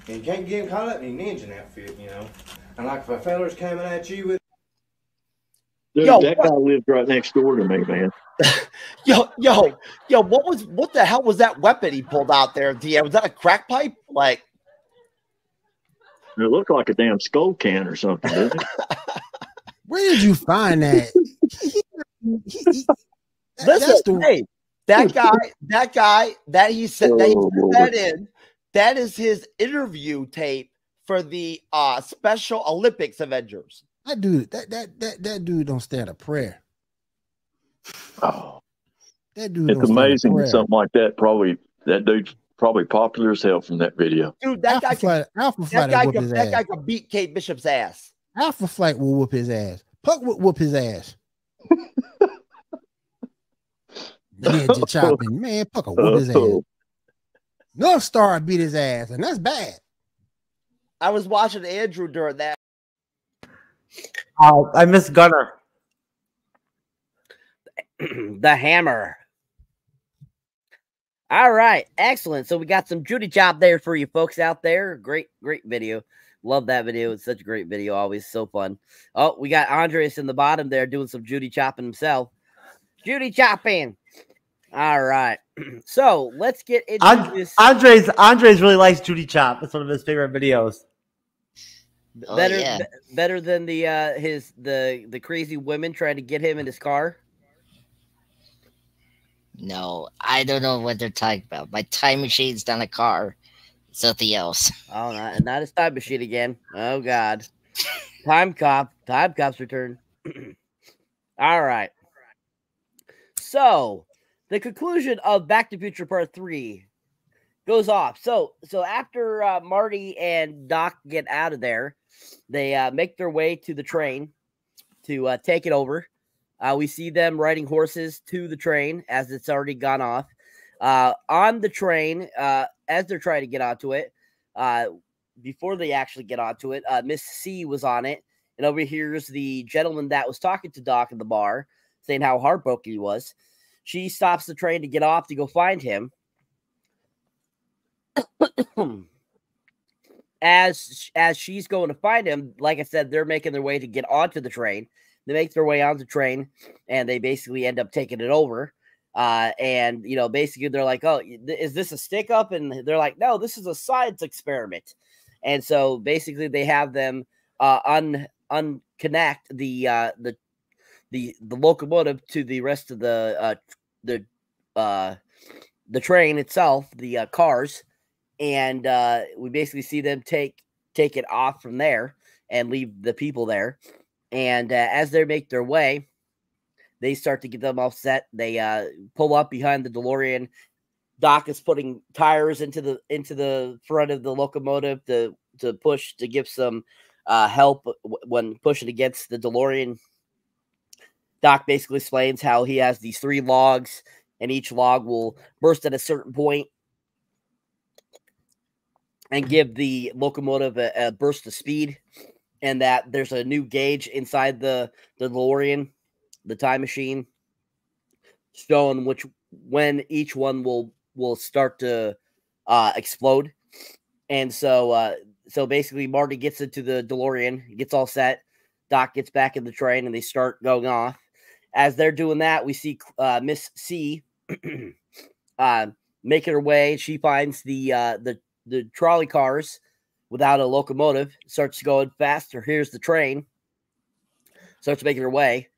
Speaker 8: you can't get him caught up in your ninja outfit, you know. And like if a fella's coming at you with.
Speaker 7: Dude, that guy lived right next door to me, man.
Speaker 9: What the hell was that weapon he pulled out there? Was that a crack pipe? Like,
Speaker 7: It looked like a damn skull can or something, didn't it?
Speaker 10: Where did you find that?
Speaker 9: Listen, hey, that guy that he said that in, that is his interview tape for the Special Olympics Avengers.
Speaker 10: That dude don't stand a prayer.
Speaker 7: Oh,
Speaker 10: that dude.
Speaker 7: It's amazing something like that. That dude's probably popular as hell from that video.
Speaker 9: Dude, that guy could beat Kate Bishop's ass.
Speaker 10: Alpha Flight will whoop his ass. Puck will whoop his ass. Ninja chopping, man. Puck will whoop his ass. North Star beat his ass, and that's bad.
Speaker 9: I was watching Andrew during that.
Speaker 4: Oh, I miss Gunner.
Speaker 3: The hammer. All right, excellent. So we got some Judy chop there for you folks out there. Great video. Love that video. It's such a great video. Always so fun. Oh, we got Andres in the bottom there doing some Judy chopping himself. Judy chopping. All right. So let's get into this.
Speaker 4: Andres really likes Judy chop. It's one of his favorite videos.
Speaker 3: Better than the crazy women trying to get him in his car.
Speaker 5: No, I don't know what they're talking about. My time machine's not a car. Something else.
Speaker 3: Oh, not his time machine again. Oh God. Time cop's return. All right. So the conclusion of Back to the Future Part 3 goes off. So after Marty and Doc get out of there, they make their way to the train to take it over. We see them riding horses to the train as it's already gone off. On the train, as they're trying to get onto it, before they actually get onto it, Miss C was on it, and overhears the gentleman that was talking to Doc in the bar saying how heartbroken he was. She stops the train to get off to go find him. As she's going to find him, like I said, they're making their way to get onto the train. They make their way onto the train, and they basically end up taking it over. And, basically they're like, oh, is this a stick up? And they're like, no, this is a science experiment. And so basically they have them unconnect the locomotive to the rest of the train itself, the cars. And we basically see them take it off from there and leave the people there. And as they make their way, they start to get them all set. They pull up behind the DeLorean. Doc is putting tires into the front of the locomotive to push, to give some help when pushing against the DeLorean. Doc basically explains how he has these 3 logs, and each log will burst at a certain point and give the locomotive a burst of speed, and that there's a new gauge inside the DeLorean, the time machine, showing when each one will start to explode. And so basically Marty gets into the DeLorean, gets all set. Doc gets back in the train, and they start going off. As they're doing that, we see Miss C making her way. She finds the trolley cars without a locomotive, starts going faster. Here's the train. starts making her way.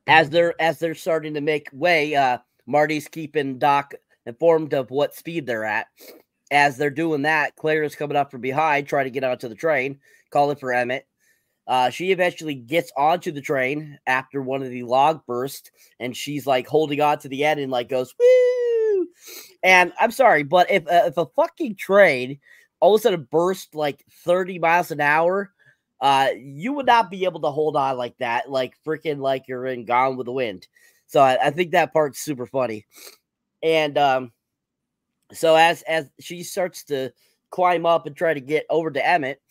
Speaker 3: As they're starting to make way, Marty's keeping Doc informed of what speed they're at. As they're doing that, Claire is coming up from behind, trying to get onto the train, calling for Emmett. She eventually gets onto the train after one of the log bursts, and she's like holding on to the end and like goes, woo! And I'm sorry, but if a fucking train all of a sudden burst like 30 miles an hour, you would not be able to hold on like that, like freaking like you're in Gone with the Wind. So I think that part's super funny. And so as she starts to climb up and try to get over to Emmett,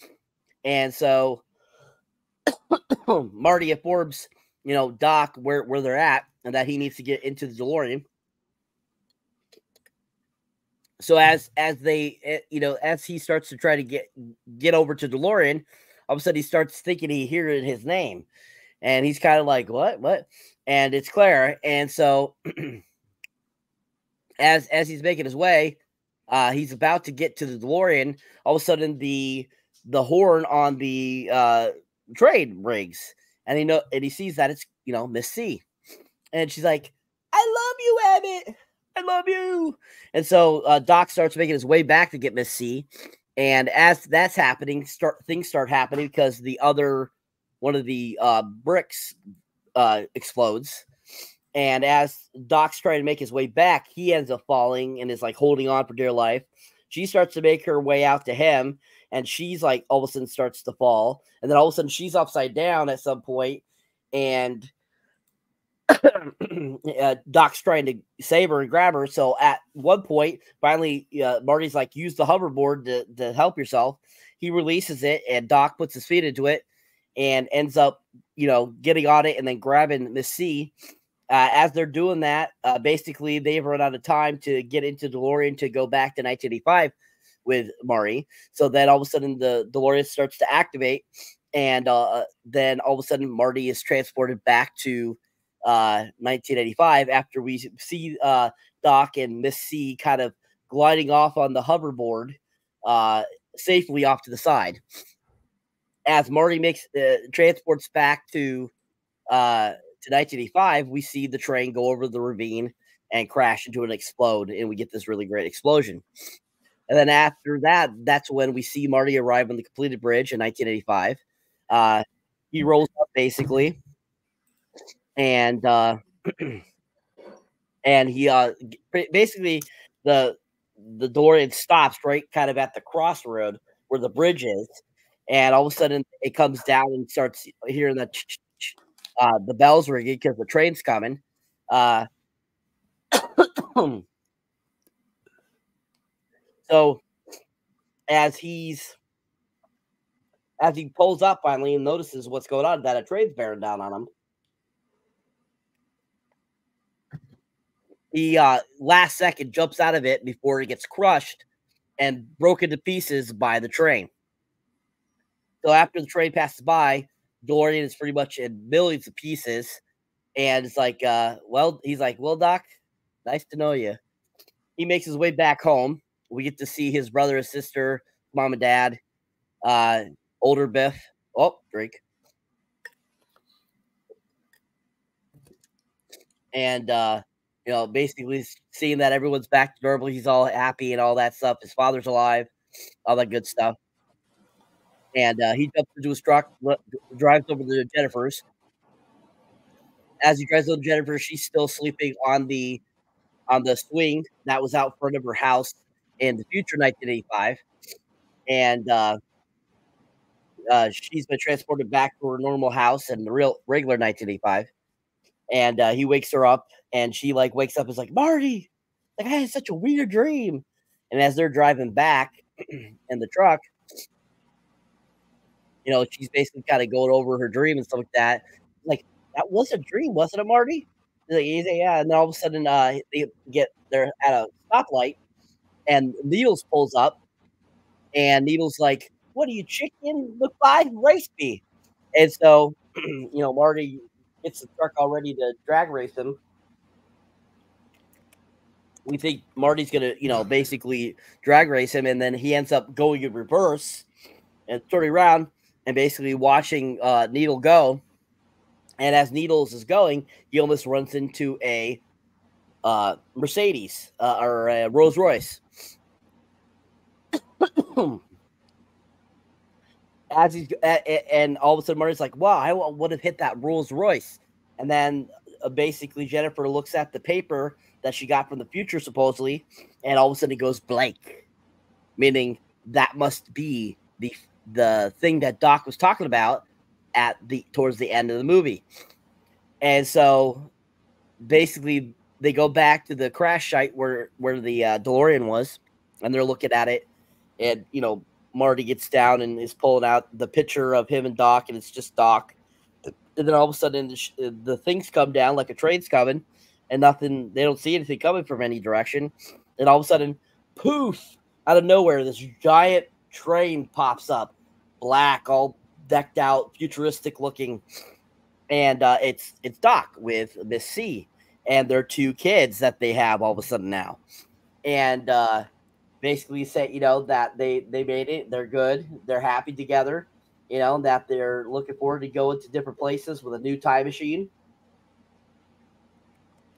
Speaker 3: and so Marty informs, Doc where they're at and that he needs to get into the DeLorean. So as they, as he starts to try to get over to DeLorean, all of a sudden he starts thinking he hears his name, and he's kind of like, what? And it's Claire. And so as he's making his way, he's about to get to the DeLorean. All of a sudden the horn on the train rings, and he sees that it's Miss C, and she's like, I love you, Emmett, I love you. And so Doc starts making his way back to get Miss C, and as that's happening, things start happening because one of the bricks explodes, and as Doc's trying to make his way back, he ends up falling and is like holding on for dear life. She starts to make her way out to him, and she's like all of a sudden starts to fall, and then all of a sudden she's upside down at some point, and Doc's trying to save her and grab her. So at one point, finally, Marty's like, use the hoverboard to help yourself. He releases it, and Doc puts his feet into it and ends up, getting on it and then grabbing Miss C. As they're doing that, basically they've run out of time to get into DeLorean to go back to 1985 with Marty. So then all of a sudden the DeLorean starts to activate, and then all of a sudden Marty is transported back to 1985 after we see Doc and Miss C kind of gliding off on the hoverboard safely off to the side. As Marty transports back to 1985, we see the train go over the ravine and crash into and explode, and we get this really great explosion. And then after that, that's when we see Marty arrive on the completed bridge in 1985. He rolls up basically, and and he basically the DeLorean stops right kind of at the crossroad where the bridge is, and all of a sudden it comes down and starts hearing the bells ringing because the train's coming. So as he pulls up finally and notices what's going on, that a train's bearing down on him, he last second jumps out of it before he gets crushed and broken to pieces by the train. So after the train passes by, DeLorean is pretty much in millions of pieces, and it's like, he's like, well, Doc, nice to know you. He makes his way back home. We get to see his brother and sister, mom and dad, older Biff. Oh, drink. And, basically seeing that everyone's back to normal, he's all happy and all that stuff. His father's alive, all that good stuff. And he jumps into his truck, drives over to Jennifer's. As he drives over to Jennifer, she's still sleeping on the swing that was out front of her house in the future 1985. And she's been transported back to her normal house in the regular 1985. And he wakes her up, and she wakes up and is like, Marty, I had such a weird dream. And as they're driving back in the truck, she's basically kind of going over her dream and stuff like that. Like, that was a dream, wasn't it, Marty? Like, yeah. And then all of a sudden, they're at a stoplight, and Needles pulls up, and Needles like, what are you, chicken? Look by, race me. And so, Marty gets the truck all ready to drag race him. We think Marty's gonna, basically drag race him, and then he ends up going in reverse and turning around and basically watching Needle go. And as Needles is going, he almost runs into a Mercedes or a Rolls Royce. As he's and all of a sudden Marty's like, wow, I would have hit that Rolls Royce. And then basically Jennifer looks at the paper that she got from the future supposedly, and all of a sudden it goes blank, meaning that must be the thing that Doc was talking about at towards the end of the movie. And so basically they go back to the crash site where the DeLorean was, and they're looking at it, and Marty gets down and is pulling out the picture of him and Doc, and it's just Doc. And then all of a sudden, the things come down like a train's coming, and nothing. They don't see anything coming from any direction. And all of a sudden, poof! Out of nowhere, this giant train pops up, black, all decked out, futuristic looking, and it's Doc with Miss C and their 2 kids that they have all of a sudden now, and basically say, that they made it, they're good, they're happy together, that they're looking forward to going to different places with a new time machine.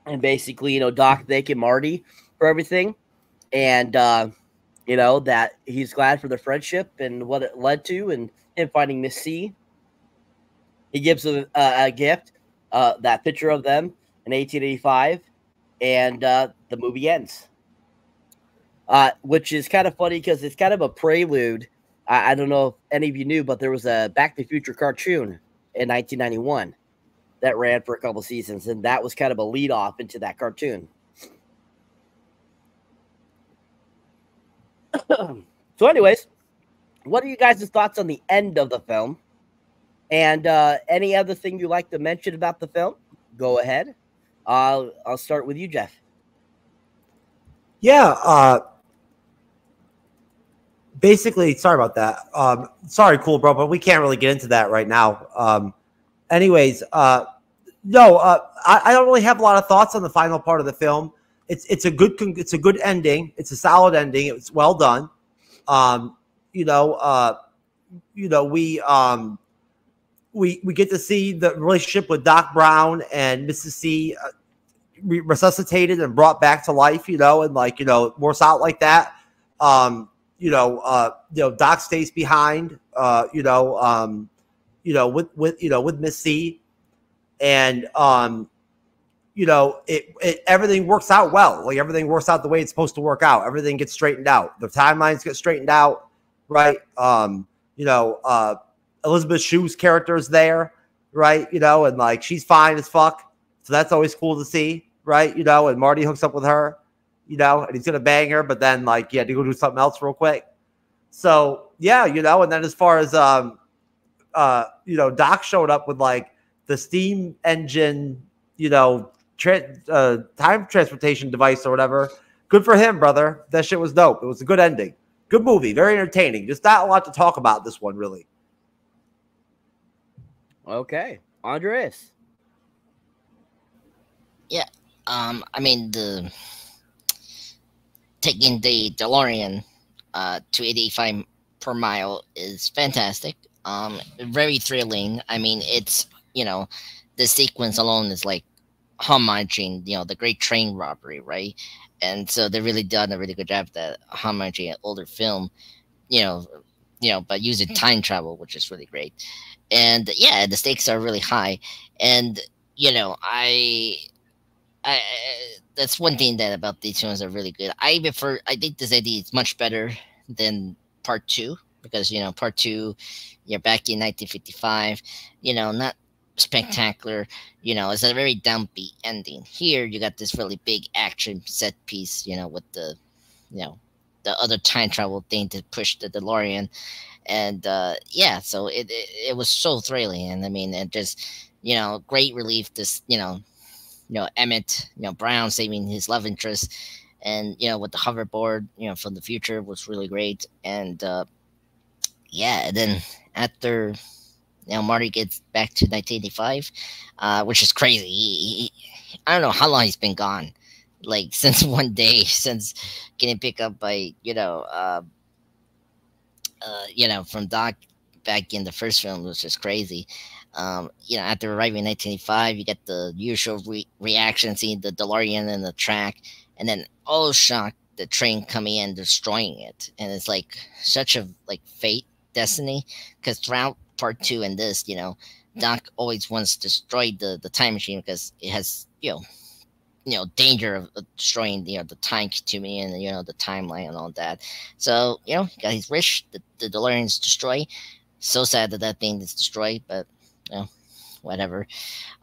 Speaker 3: And basically, Doc thanking Marty for everything. And, that he's glad for the friendship and what it led to, and him finding Miss C. He gives them a gift, that picture of them in 1885, and the movie ends. Which is kind of funny because it's kind of a prelude. I don't know if any of you knew, but there was a Back to the Future cartoon in 1991 that ran for a couple seasons, and that was kind of a lead off into that cartoon. So anyways, what are you guys' thoughts on the end of the film? And any other thing you'd like to mention about the film? Go ahead. I'll start with you, Jeff.
Speaker 4: Yeah, basically, sorry about that. Sorry, cool, bro, but we can't really get into that right now. Anyways, I don't really have a lot of thoughts on the final part of the film. It's a good ending. It's a solid ending. It's well done. We get to see the relationship with Doc Brown and Mrs. C resuscitated and brought back to life, and works out like that. Doc stays behind, with Miss C, and everything works out well. Like everything works out the way it's supposed to work out. Everything gets straightened out. The timelines get straightened out, right? Elizabeth Shue's character is there, right? And she's fine as fuck. So that's always cool to see, right? And Marty hooks up with her, and he's gonna bang her, but then he had to go do something else real quick. So yeah, and then as far as Doc showed up with the steam engine, time transportation device or whatever. Good for him, brother. That shit was dope. It was a good ending. Good movie. Very entertaining. Just not a lot to talk about this one, really.
Speaker 3: Okay. Andres.
Speaker 5: Yeah. Taking the DeLorean to 85 per mile is fantastic. Very thrilling. It's, the sequence alone is homaging, the Great Train Robbery, right? And so they really done a really good job of that homaging an older film, but using time travel, which is really great. And yeah, the stakes are really high. And I that's one thing that about these films are really good. I think this idea is much better than part 2, because part 2, back in 1955, not spectacular, it's a very downbeat ending. Here you got this really big action set piece, with the other time travel thing to push the DeLorean. And yeah, so it was so thrilling. And it just, great relief, this, Emmett, Brown saving his love interest, and with the hoverboard, from the future was really great. And yeah, and then after Marty gets back to 1985, which is crazy. I don't know how long he's been gone, since one day, since getting picked up by from Doc back in the first film was just crazy. After arriving in 1985, you get the usual reaction, seeing the DeLorean in the track, and then, oh shock, the train coming in, destroying it. And it's like such a fate, destiny, because throughout part 2 and this, Doc always wants to destroy the time machine because it has, danger of destroying, the time continuum and, the timeline and all that. So, he got his wish, the DeLorean's destroyed. So sad that thing is destroyed, but, whatever.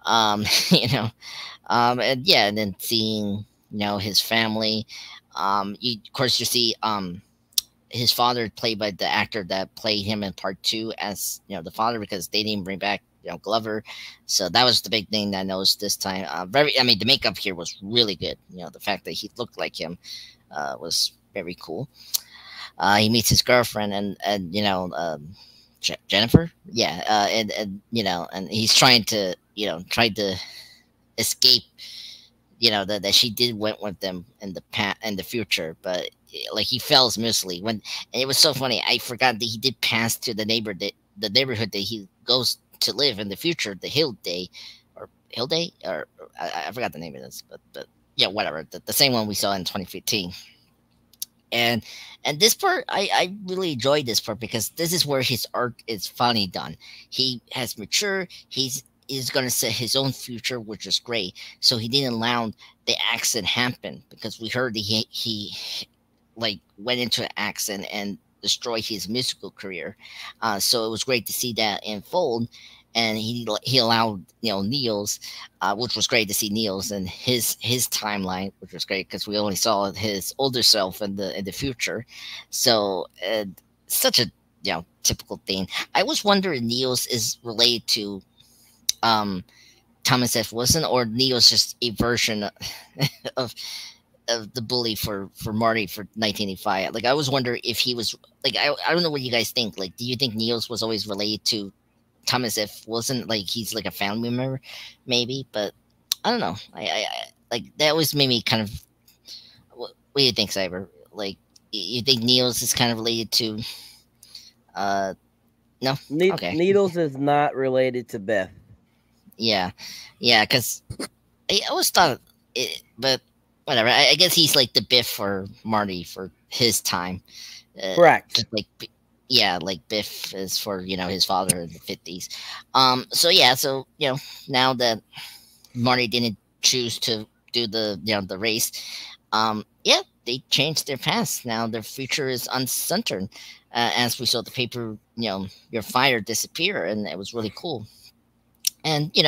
Speaker 5: And then seeing, his family, of course you see, his father played by the actor that played him in part 2 as, the father, because they didn't bring back, Glover. So that was the big thing that I noticed this time. The makeup here was really good. The fact that he looked like him was very cool. He meets his girlfriend and Jennifer. Yeah. And he's trying to escape, that she did went with them in the future, but he fails miserably and it was so funny. I forgot that he did pass to the neighborhood that he goes to live in the future, the Hill Day, or I forgot the name of this, but yeah, whatever, the same one we saw in 2015. And this part, I really enjoyed this part because this is where his art is finally done. He has matured. He's going to set his own future, which is great. So he didn't allow the accident happen, because we heard that he went into an accident and destroyed his musical career. So it was great to see that unfold. And he allowed Neil's, which was great to see Neil's and his timeline, which was great because we only saw his older self in the future. So such a typical thing. I was wondering Neil's is related to Thomas F. Wilson, or Neil's just a version of the bully for Marty for 1985. I was wondering if he was I don't know what you guys think. Do you think Neil's was always related to Thomas F. Wilson? He's a family member, maybe, but I don't know. I that always made me kind of. What do you think, Cyber? You think Neil's is kind of related to? No. Okay.
Speaker 3: Needles is not related to Beth.
Speaker 5: Yeah, because I always thought it, but whatever. I guess he's the Biff for Marty for his time.
Speaker 3: Correct.
Speaker 5: Just Biff is for his father in the 50s. So now that Marty didn't choose to do the race, they changed their past. Now their future is uncentered, as we saw the paper Your Fire disappear, and it was really cool. And you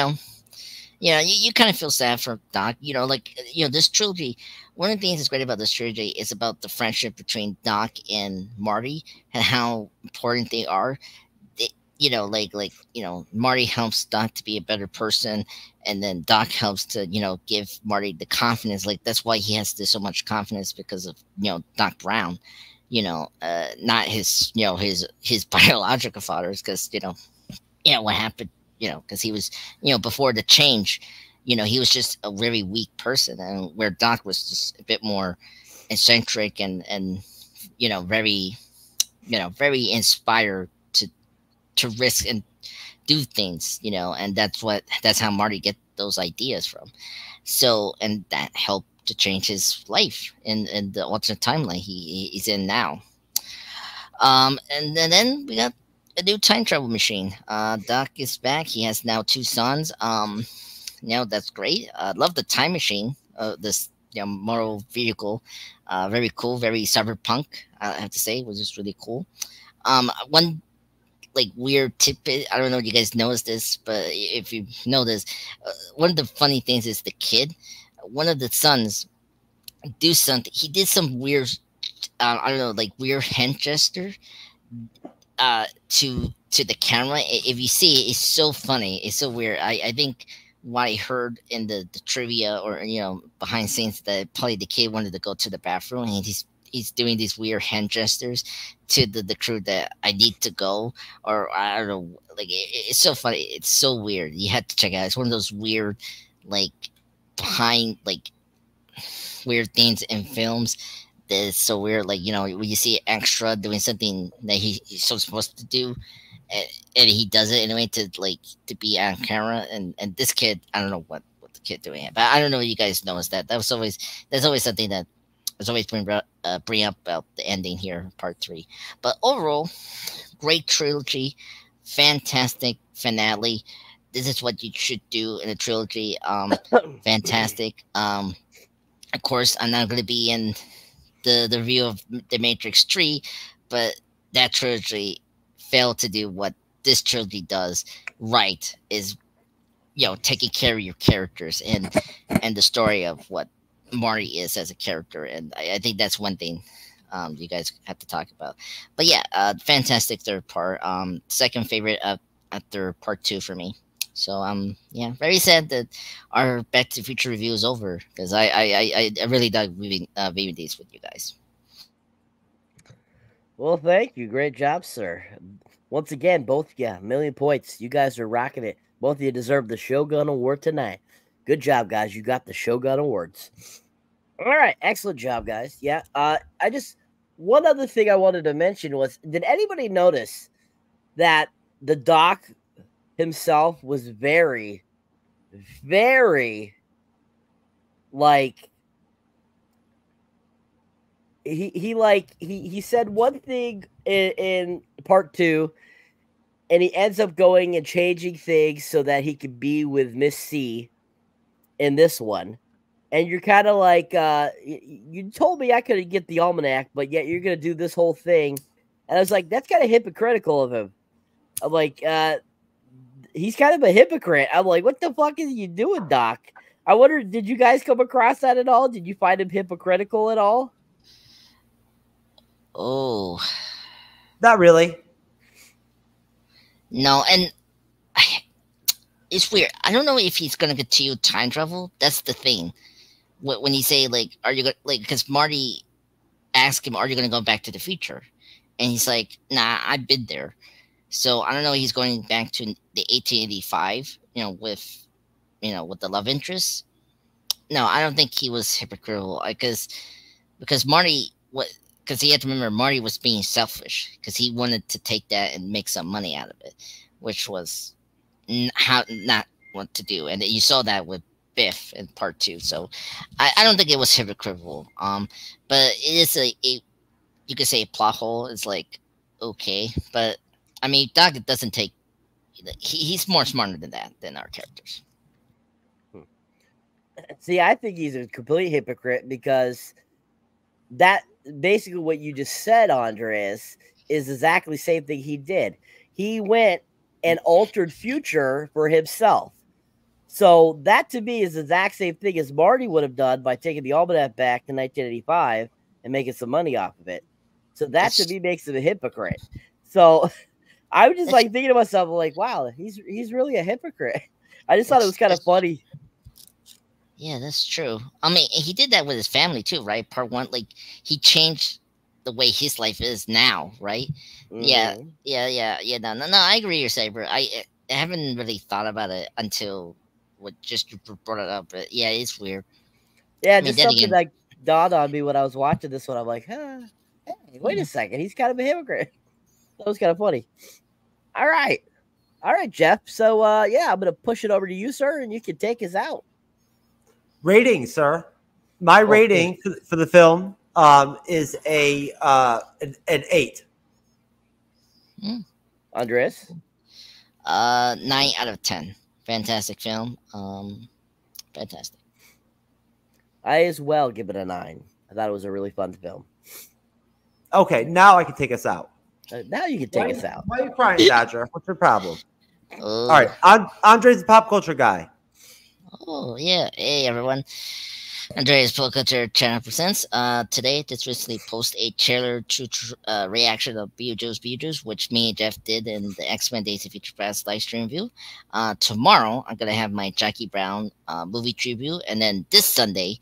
Speaker 5: kind of feel sad for Doc. This trilogy. One of the things that's great about this trilogy is about the friendship between Doc and Marty and how important they are. Marty helps Doc to be a better person, and then Doc helps to give Marty the confidence. That's why he has so much confidence, because of Doc Brown. Not his his biological fathers, because what happened. Because he was, before the change, he was just a very weak person, and where Doc was just a bit more eccentric and very, very inspired to risk and do things, and that's how Marty get those ideas from. So, and that helped to change his life in the alternate timeline he's in now. And then we got a new time travel machine. Doc is back. He has now 2 sons. That's great. I love the time machine. This moral vehicle. Very cool. Very cyberpunk. I have to say, it was just really cool. One weird tidbit. I don't know if you guys noticed this, but if you know this, one of the funny things is the kid. One of the sons do something. He did some weird. I don't know, weird hand gesture. To the camera. If you see it, it's so funny. It's so weird. I think what I heard in the trivia or behind scenes, that probably the kid wanted to go to the bathroom, and he's doing these weird hand gestures to the crew that I need to go, or I don't know. It's so funny. It's so weird. You had to check it out. It's one of those weird behind weird things in films it's so weird. Like, you know, when you see Extra doing something that he's so supposed to do, and he does it anyway to be on camera. And this kid, I don't know what the kid doing, but I don't know if you guys noticed that. That's always something that was always bring up about the ending here, part 3. But overall, great trilogy, fantastic finale. This is what you should do in a trilogy. Fantastic. Of course, I'm not going to be in the review of The Matrix 3, but that trilogy failed to do what this trilogy does right, is, you know, taking care of your characters and the story of what Marty is as a character. And I think that's one thing you guys have to talk about. But yeah, fantastic third part. Second favorite after part 2 for me. So yeah, very sad that our Back to the Future review is over, because I really dug reviewing these with you guys.
Speaker 3: Well, thank you. Great job, sir. Once again, both, yeah, 1,000,000 points. You guys are rocking it. Both of you deserve the Shogun Award tonight. Good job, guys. You got the Shogun Awards. All right. Excellent job, guys. Yeah. One other thing I wanted to mention was, did anybody notice that the doc himself was very, very, like, he said one thing in part 2, and he ends up going and changing things so that he could be with Miss C in this one. And you're kind of like, you told me I could get the almanac, but yet you're going to do this whole thing. And I was like, that's kind of hypocritical of him. I'm like, he's kind of a hypocrite. I'm like, what the fuck is you doing, Doc? I wonder, did you guys come across that at all? Did you find him hypocritical at all?
Speaker 5: Oh,
Speaker 4: not really.
Speaker 5: No, and it's weird. I don't know if he's gonna continue time travel. That's the thing. When he say, like, are you gonna, like, because Marty asked him, are you gonna go back to the future? And he's like, nah, I've been there. So I don't know. He's going back to the 1885, with the love interest. No, I don't think he was hypocritical, because Marty, because he had to remember Marty was being selfish, because he wanted to take that and make some money out of it, which was not what to do. And you saw that with Biff in part 2. So I don't think it was hypocritical. But it is you could say a plot hole is like, okay, but I mean, Doc doesn't take. He's more smarter than that, than our characters.
Speaker 3: See, I think he's a complete hypocrite, because that basically what you just said, Andres, is exactly the same thing he did. He went and altered future for himself. So that to me is the exact same thing as Marty would have done by taking the almanac back to 1985 and making some money off of it. So that to me makes him a hypocrite. So I was just like thinking to myself, like, wow, he's really a hypocrite. I just thought it was kind of funny.
Speaker 5: Yeah, that's true. I mean, he did that with his family too, right? Part 1, like, he changed the way his life is now, right? Mm-hmm. Yeah. No, I agree with you, Saber. I haven't really thought about it until just you brought it up. But yeah, it's weird.
Speaker 3: Yeah, just something like dawned on me when I was watching this one. I'm like, hey, wait a second, he's kind of a hypocrite. That was kind of funny. All right, Jeff. So yeah, I'm gonna push it over to you, sir, and you can take us out.
Speaker 4: Rating, sir. My rating for the film is an 8.
Speaker 3: Andres?
Speaker 5: 9 out of 10. Fantastic film. Fantastic.
Speaker 3: I as well give it a 9. I thought it was a really fun film.
Speaker 4: Okay, now I can take us out.
Speaker 3: Now you can take us out.
Speaker 4: Why are you crying, Dodger? What's your problem? All right, Andre's the pop culture guy.
Speaker 5: Oh, yeah. Hey, everyone. Andreas Pop Culture Channel presents. Today, this recently posted a trailer to reaction of Beetlejuice, which me and Jeff did in the X-Men Days of Future Past live stream view. Tomorrow, I'm going to have my Jackie Brown movie tribute. And then this Sunday,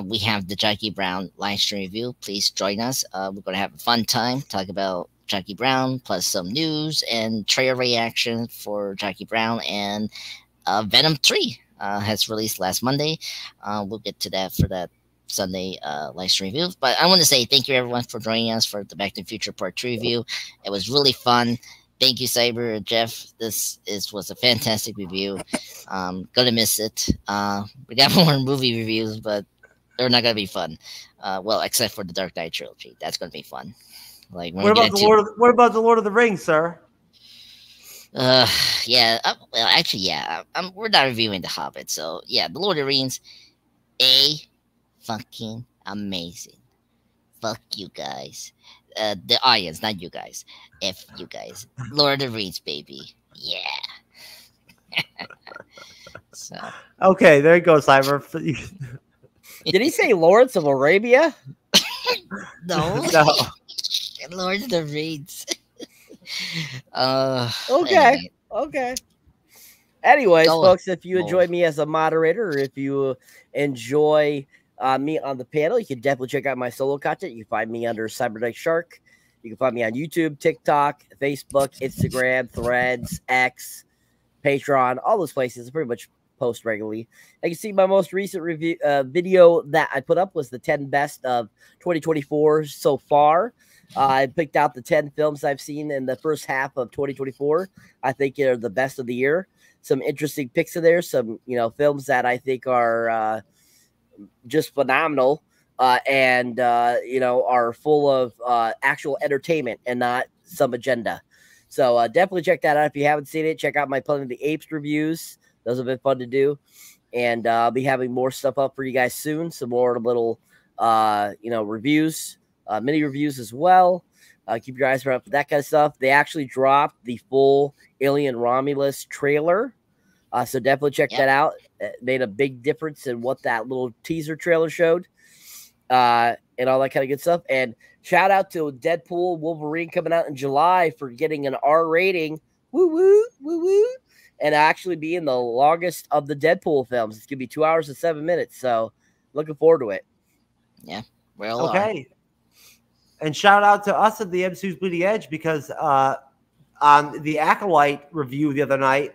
Speaker 5: we have the Jackie Brown live stream review. Please join us. We're going to have a fun time, talk about Jackie Brown, plus some news and trailer reaction for Jackie Brown, and Venom 3. Has released last Monday. We'll get to that for that Sunday live stream review. But I want to say thank you everyone for joining us for the Back to the Future Part 2 review. It was really fun. Thank you, Cyber and Jeff. This was a fantastic review. Gonna miss it. We got more movie reviews, but they're not gonna be fun. Well, except for the Dark Knight trilogy. That's gonna be fun. Like,
Speaker 9: what about the Lord of the Rings, sir?
Speaker 5: Yeah. Well, actually, yeah. We're not reviewing The Hobbit, so yeah. The Lord of the Rings, fucking amazing. Fuck you guys. The audience, not you guys. F you guys. Lord of the Rings, baby. Yeah. So.
Speaker 9: Okay, there you go, Cyber.
Speaker 3: Did he say Lawrence of Arabia?
Speaker 5: No.
Speaker 9: No.
Speaker 5: Lord of the Rings.
Speaker 3: Okay.
Speaker 5: Anyway.
Speaker 3: Okay. Anyways,
Speaker 5: Go
Speaker 3: folks, if you
Speaker 5: on.
Speaker 3: enjoy me as a moderator, or if you enjoy me on the panel, you can definitely check out my solo content. You can find me under Cyberneticshark. You can find me on YouTube, TikTok, Facebook, Instagram, Threads, X, Patreon, all those places. I pretty much post regularly. You can see my most recent review video that I put up was the 10 best of 2024 so far. I picked out the 10 films I've seen in the first half of 2024. I think are the best of the year. Some interesting picks in there. Some, films that I think are just phenomenal and are full of actual entertainment and not some agenda. So definitely check that out. If you haven't seen it, check out my Planet of the Apes reviews. Those have been fun to do. And I'll be having more stuff up for you guys soon. Some more little, reviews. Mini reviews as well. Keep your eyes out for that kind of stuff. They actually dropped the full Alien Romulus trailer. So definitely check that out. It made a big difference in what that little teaser trailer showed. And all that kind of good stuff. And shout out to Deadpool Wolverine coming out in July for getting an R rating. Woo woo, woo woo. And actually being the longest of the Deadpool films. It's going to be 2 hours and 7 minutes. So looking forward to it.
Speaker 5: Yeah. Well,
Speaker 9: okay. And shout out to us at the MCU'S Bleeding Edge because on the Acolyte review the other night,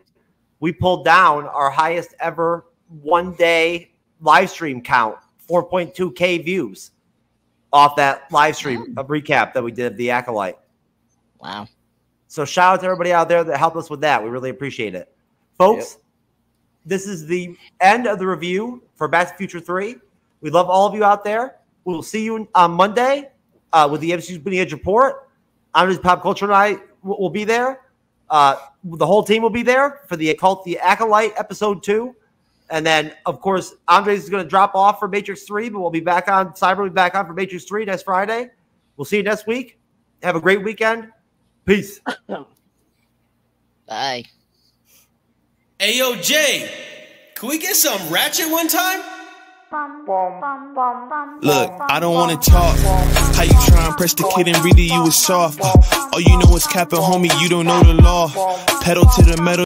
Speaker 9: we pulled down our highest ever one-day live stream count, 4.2K views off that live stream recap that we did of the Acolyte.
Speaker 5: Wow.
Speaker 9: So shout out to everybody out there that helped us with that. We really appreciate it. Folks, This is the end of the review for Back to the Future 3. We love all of you out there. We'll see you on Monday with the MCU'S Bleeding Edge report. I'm just Pop Culture and I will be there. The whole team will be there for the Acolyte episode 2. And then, of course, Andres is going to drop off for Matrix 3, but we'll be back on. Cyber will be back on for Matrix 3 next Friday. We'll see you next week. Have a great weekend. Peace.
Speaker 5: Bye.
Speaker 1: Hey, yo, Jay, can we get some ratchet one time?
Speaker 2: Look, I don't wanna talk. How you try and press the kid and read it, you was soft. All you know is capping, homie, you don't know the law. Pedal to the metal.